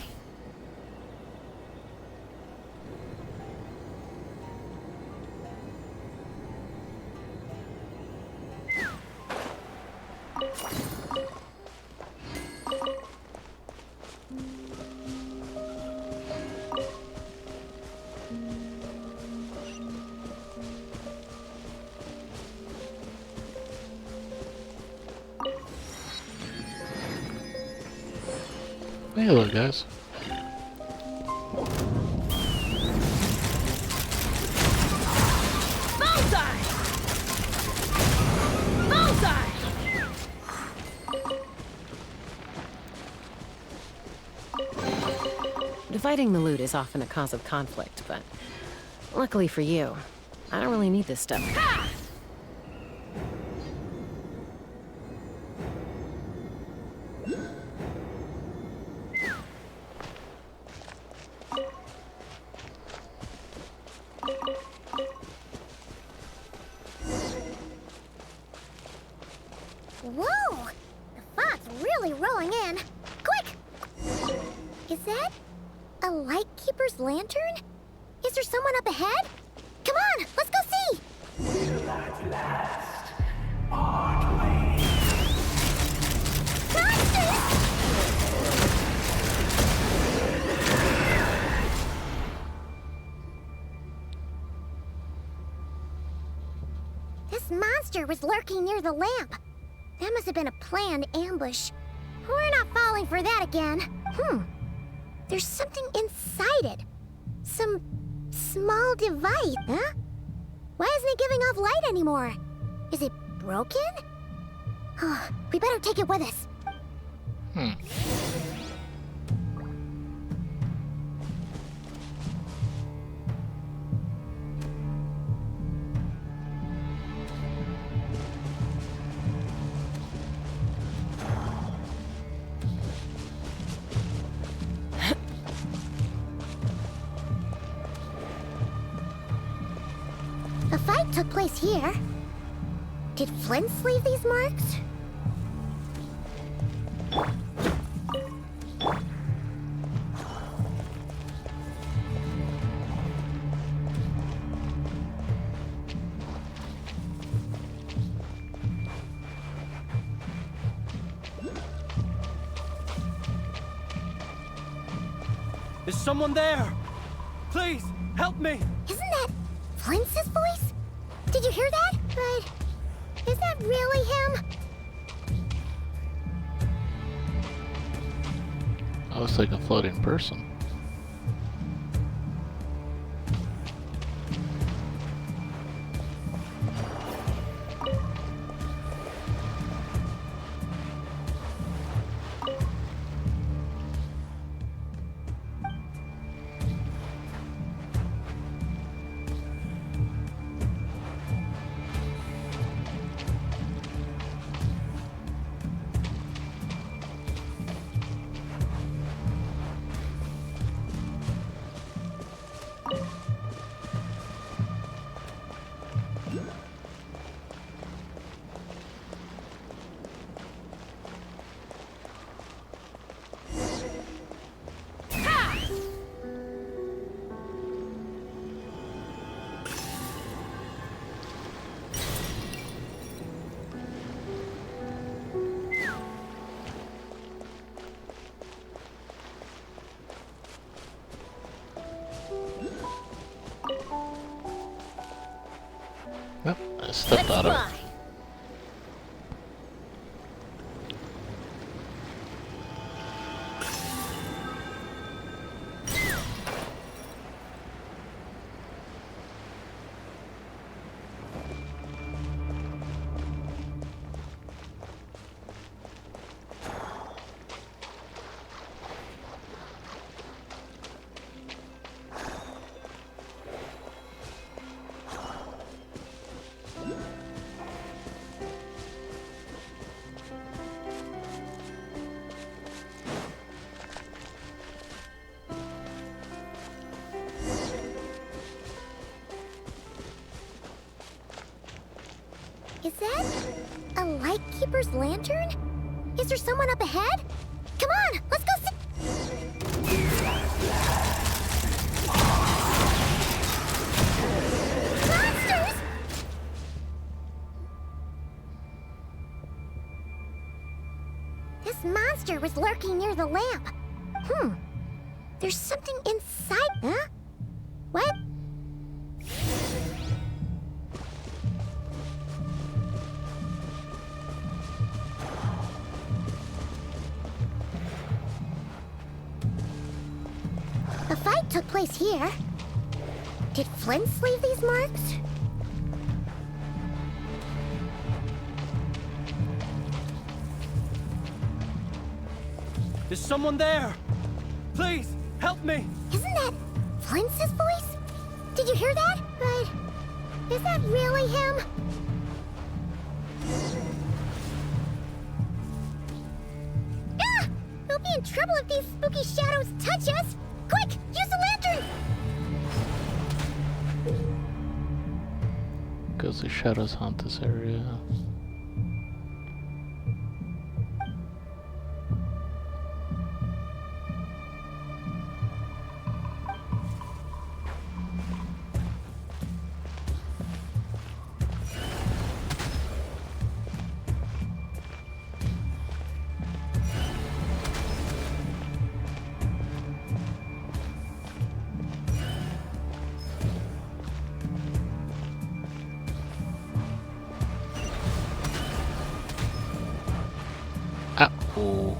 Hey, hello, guys. Bullseye! Bullseye! Dividing the loot is often a cause of conflict, but luckily for you, I don't really need this stuff. Whoa! The fog's really rolling in. Quick! Is that a Lightkeeper's lantern? Is there someone up ahead? Come on, let's go see! Will at last part ways. This monster was lurking near the lamp. That must have been a planned ambush. We're not falling for that again. There's something inside it. Some small device, huh? Why isn't it giving off light anymore? Is it broken? We better take it with us. A fight took place here. Did Flint's leave these marks? Is someone there? Please, help me! Isn't that Flint's voice? Did you hear that? But is that really him? Oh, it's like a floating person. Yep, I stepped out of it. Is that a Lightkeeper's lantern? Is there someone up ahead? Come on, let's go see. Monsters! This monster was lurking near the lamp. There's something inside, huh? What? A fight took place here. Did Flint's leave these marks? Is someone there? Please, help me! Isn't that Flint's voice? Did you hear that? But is that really him? Ah! We'll be in trouble if these spooky shadows touch us! Quick, use the lantern! Ghostly shadows haunt this area. Oh.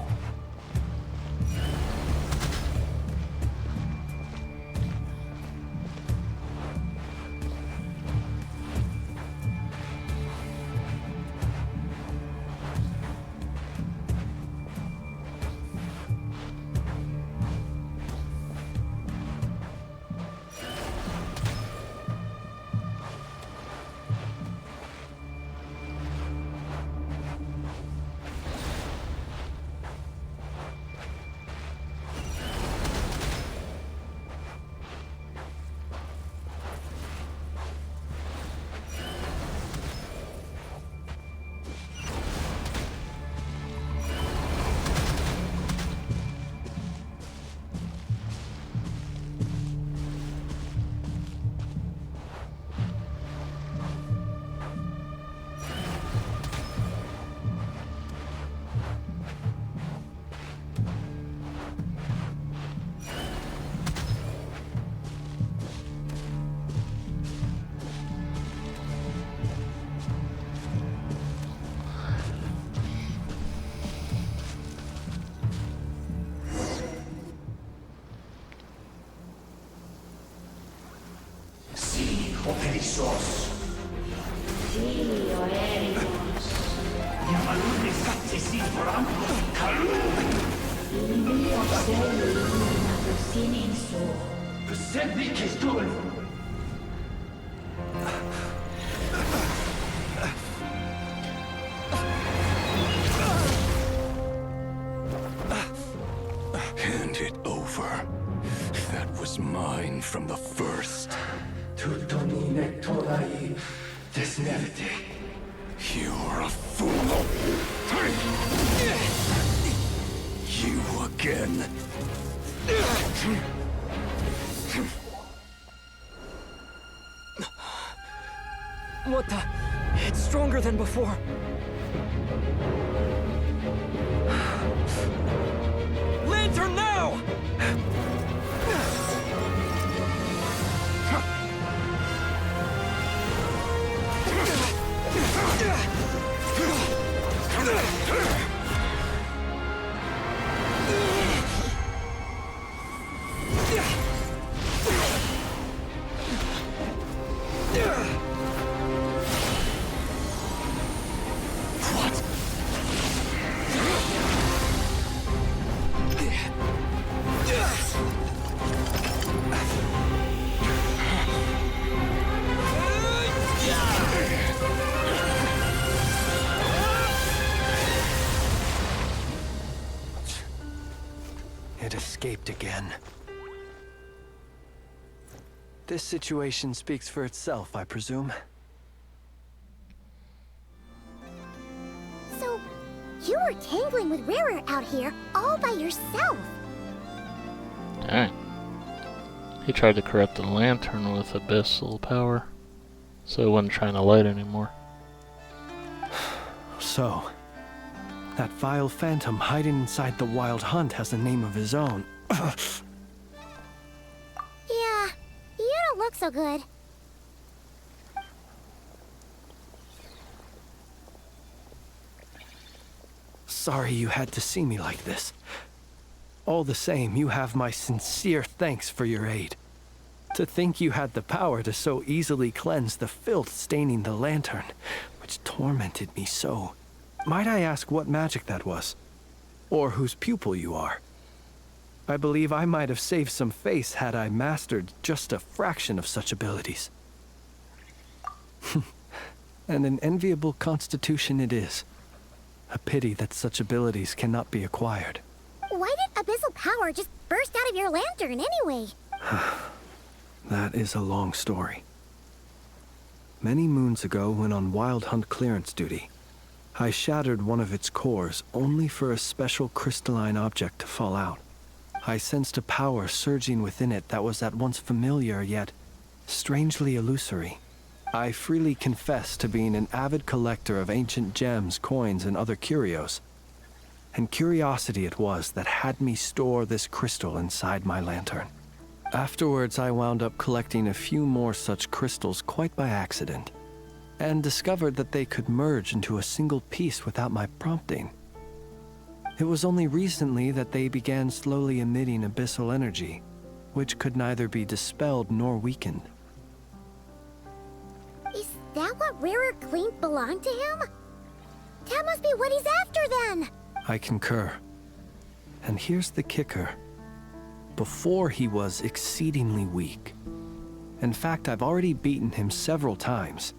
Hand it over. That was mine from the first. You're a fool. You again. What the? It's stronger than before. Lantern now! It escaped again. This situation speaks for itself, I presume. So, you were tangling with Rarer out here all by yourself. Dang. He tried to corrupt the lantern with abyssal power, so it wasn't trying to light anymore. So, that vile phantom hiding inside the Wild Hunt has a name of his own. Yeah, you don't look so good. Sorry you had to see me like this. All the same, you have my sincere thanks for your aid. To think you had the power to so easily cleanse the filth staining the lantern, which tormented me so. Might I ask what magic that was? Or whose pupil you are? I believe I might have saved some face had I mastered just a fraction of such abilities. And an enviable constitution it is. A pity that such abilities cannot be acquired. Why did abyssal power just burst out of your lantern anyway? That is a long story. Many moons ago, when on Wild Hunt clearance duty, I shattered one of its cores only for a special crystalline object to fall out. I sensed a power surging within it that was at once familiar yet strangely illusory. I freely confess to being an avid collector of ancient gems, coins, and other curios. And curiosity it was that had me store this crystal inside my lantern. Afterwards, I wound up collecting a few more such crystals quite by accident, and discovered that they could merge into a single piece without my prompting. It was only recently that they began slowly emitting abyssal energy, which could neither be dispelled nor weakened. Is that what Rarer claimed belonged to him? That must be what he's after then! I concur. And here's the kicker. Before, he was exceedingly weak. In fact, I've already beaten him several times,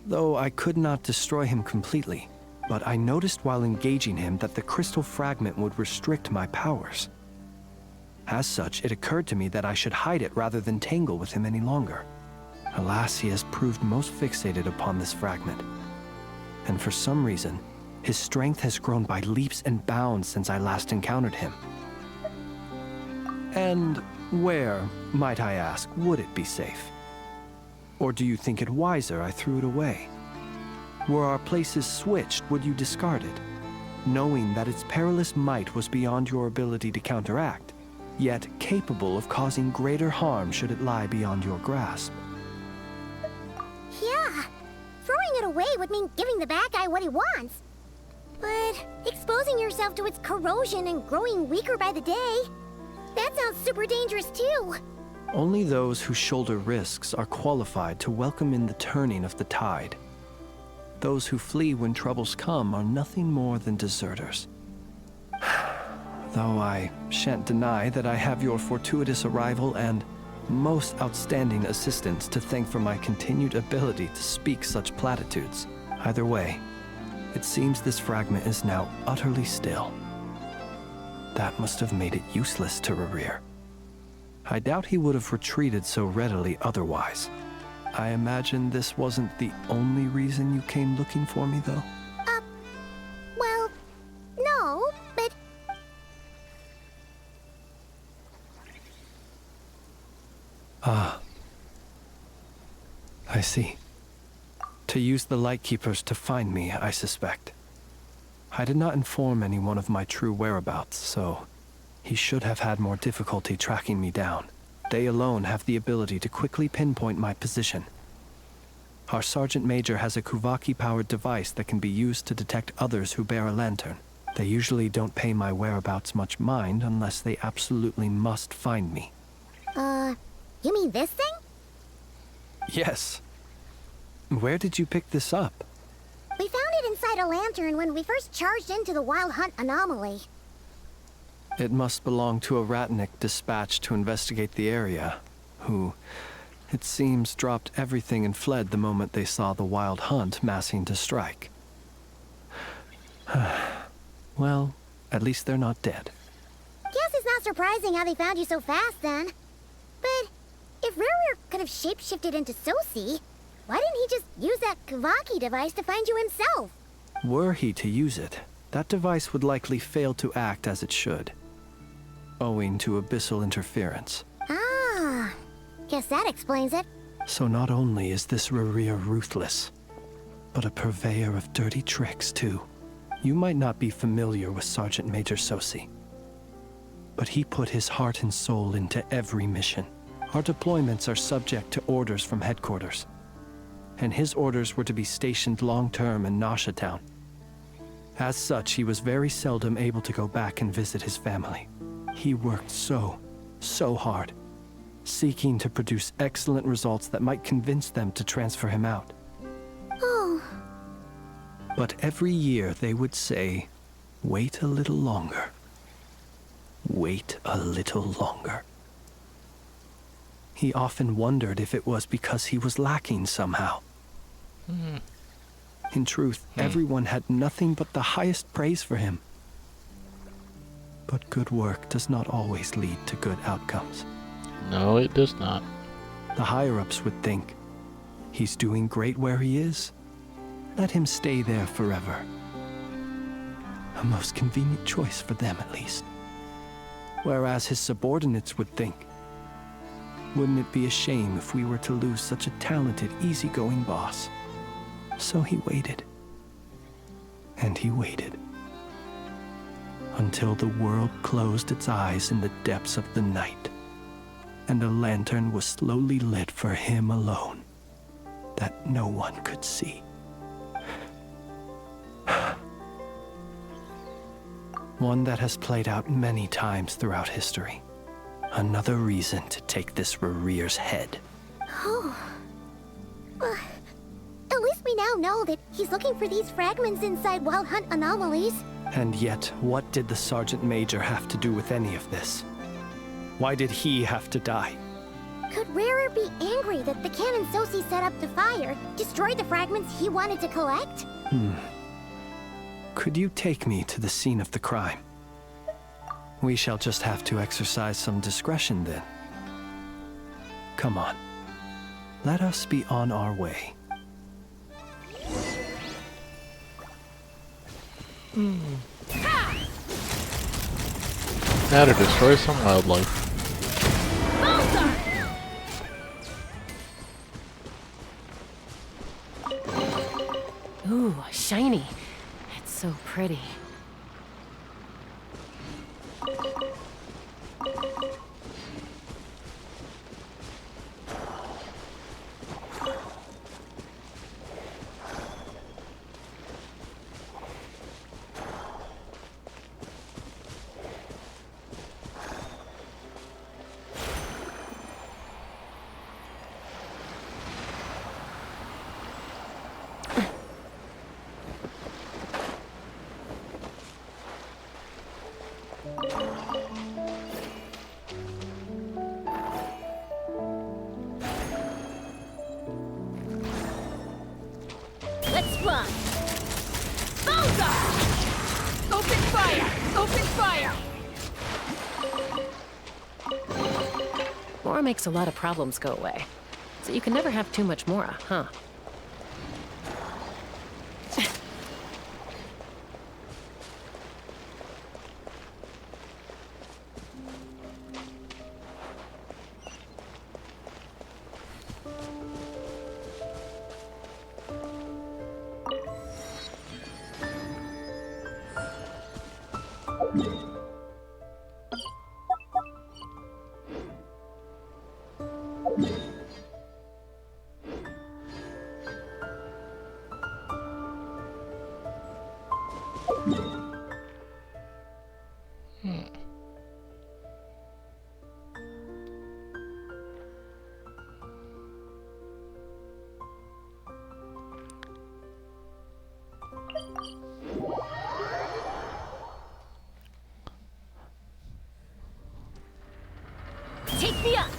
though I could not destroy him completely. But I noticed while engaging him that the crystal fragment would restrict my powers. As such, it occurred to me that I should hide it rather than tangle with him any longer. Alas, he has proved most fixated upon this fragment. And for some reason, his strength has grown by leaps and bounds since I last encountered him. And where, might I ask, would it be safe? Or do you think it wiser I threw it away? Were our places switched, would you discard it, knowing that its perilous might was beyond your ability to counteract, yet capable of causing greater harm should it lie beyond your grasp? Yeah, throwing it away would mean giving the bad guy what he wants. But exposing yourself to its corrosion and growing weaker by the day, that sounds super dangerous too. Only those who shoulder risks are qualified to welcome in the turning of the tide. Those who flee when troubles come are nothing more than deserters. Though I shan't deny that I have your fortuitous arrival and most outstanding assistance to thank for my continued ability to speak such platitudes. Either way, it seems this fragment is now utterly still. That must have made it useless to Rerir. I doubt he would have retreated so readily otherwise. I imagine this wasn't the only reason you came looking for me, though? Well, no, but... Ah. I see. To use the Lightkeepers to find me, I suspect. I did not inform anyone of my true whereabouts, so he should have had more difficulty tracking me down. They alone have the ability to quickly pinpoint my position. Our Sergeant Major has a Kuvaki-powered device that can be used to detect others who bear a lantern. They usually don't pay my whereabouts much mind unless they absolutely must find me. You mean this thing? Yes. Where did you pick this up? We found it inside a lantern when we first charged into the Wild Hunt anomaly. It must belong to a Ratnik dispatched to investigate the area, who, it seems, dropped everything and fled the moment they saw the Wild Hunt massing to strike. Well, at least they're not dead. Guess it's not surprising how they found you so fast, then. But if Rerir could have shapeshifted into Sosi, why didn't he just use that Kavaki device to find you himself? Were he to use it, that device would likely fail to act as it should, owing to abyssal interference. Ah, guess that explains it. So not only is this Rerir ruthless, but a purveyor of dirty tricks, too. You might not be familiar with Sergeant Major Sosi, but he put his heart and soul into every mission. Our deployments are subject to orders from headquarters, and his orders were to be stationed long-term in Nasha Town. As such, he was very seldom able to go back and visit his family. He worked so hard, seeking to produce excellent results that might convince them to transfer him out. Oh. But every year they would say, wait a little longer. Wait a little longer. He often wondered if it was because he was lacking somehow. In truth, everyone had nothing but the highest praise for him. But good work does not always lead to good outcomes. No, it does not. The higher-ups would think, he's doing great where he is. Let him stay there forever. A most convenient choice for them, at least. Whereas his subordinates would think, wouldn't it be a shame if we were to lose such a talented, easygoing boss? So he waited. And he waited. Until the world closed its eyes in the depths of the night, and a lantern was slowly lit for him alone, that no one could see. One that has played out many times throughout history. Another reason to take this Rerir's head. Oh. At least we now know that he's looking for these fragments inside Wild Hunt anomalies. And yet, what did the Sergeant Major have to do with any of this? Why did he have to die? Could Rerir be angry that the cannon Sosi set up to fire destroyed the fragments he wanted to collect? Could you take me to the scene of the crime? We shall just have to exercise some discretion then. Come on. Let us be on our way. Now to destroy some wildlife. Ooh, shiny. It's so pretty. Open fire! Open fire! Mora makes a lot of problems go away. So you can never have too much Mora, huh? Take me up!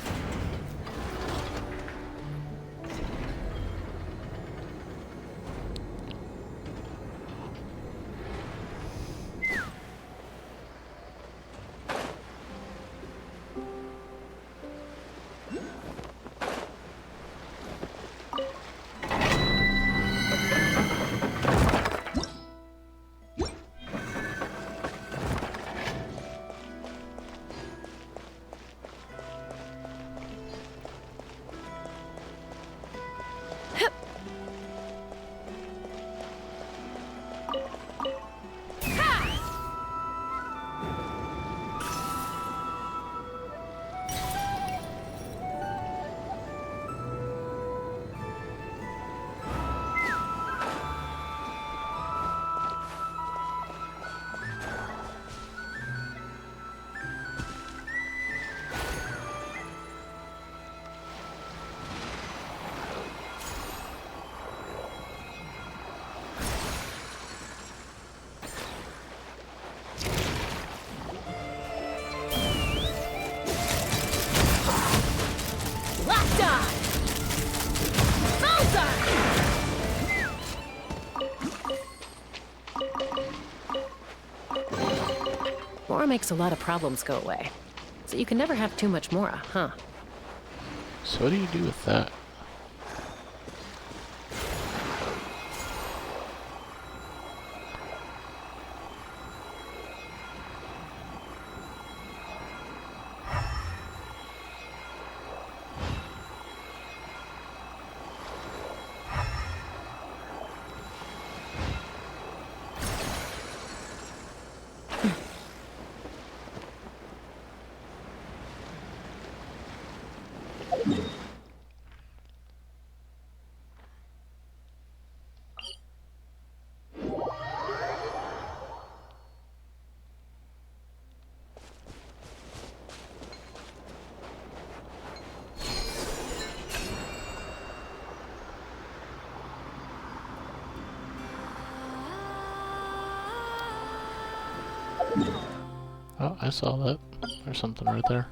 Mora makes a lot of problems go away. So you can never have too much Mora, huh? So what do you do with that? Oh, I saw that. There's something right there.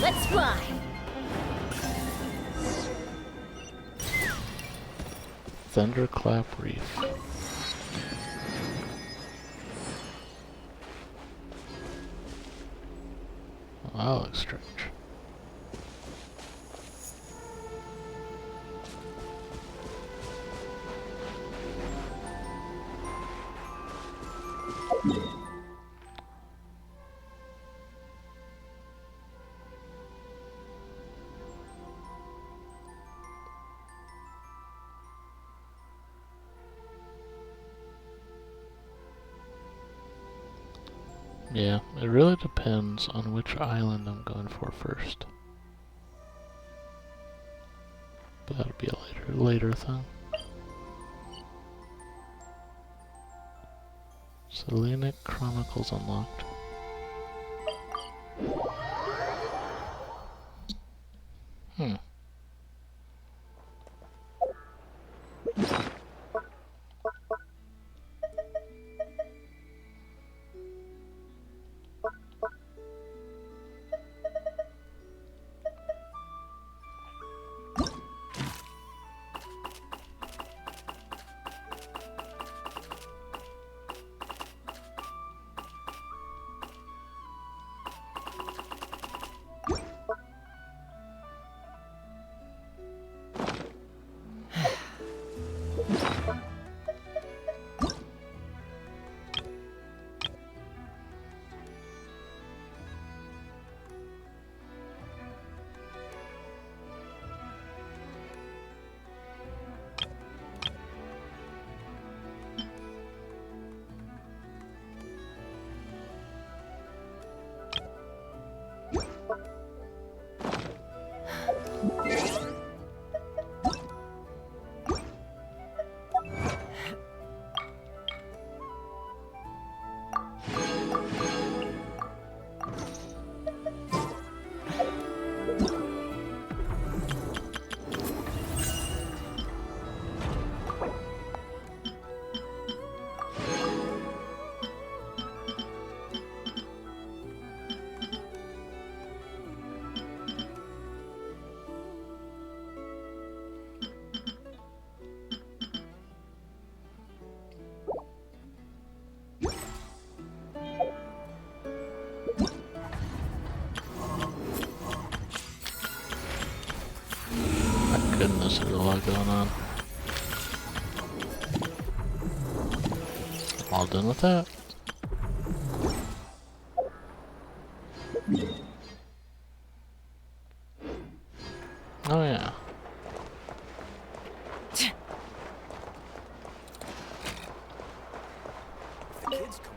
Let's fly! Thunderclap Reef. Well, that looks strange. Yeah, it really depends on which island I'm going for first. But that'll be a later thing. Selenic Chronicles unlocked. goodness, there's a lot going on. All done with that. Oh yeah. If the kids come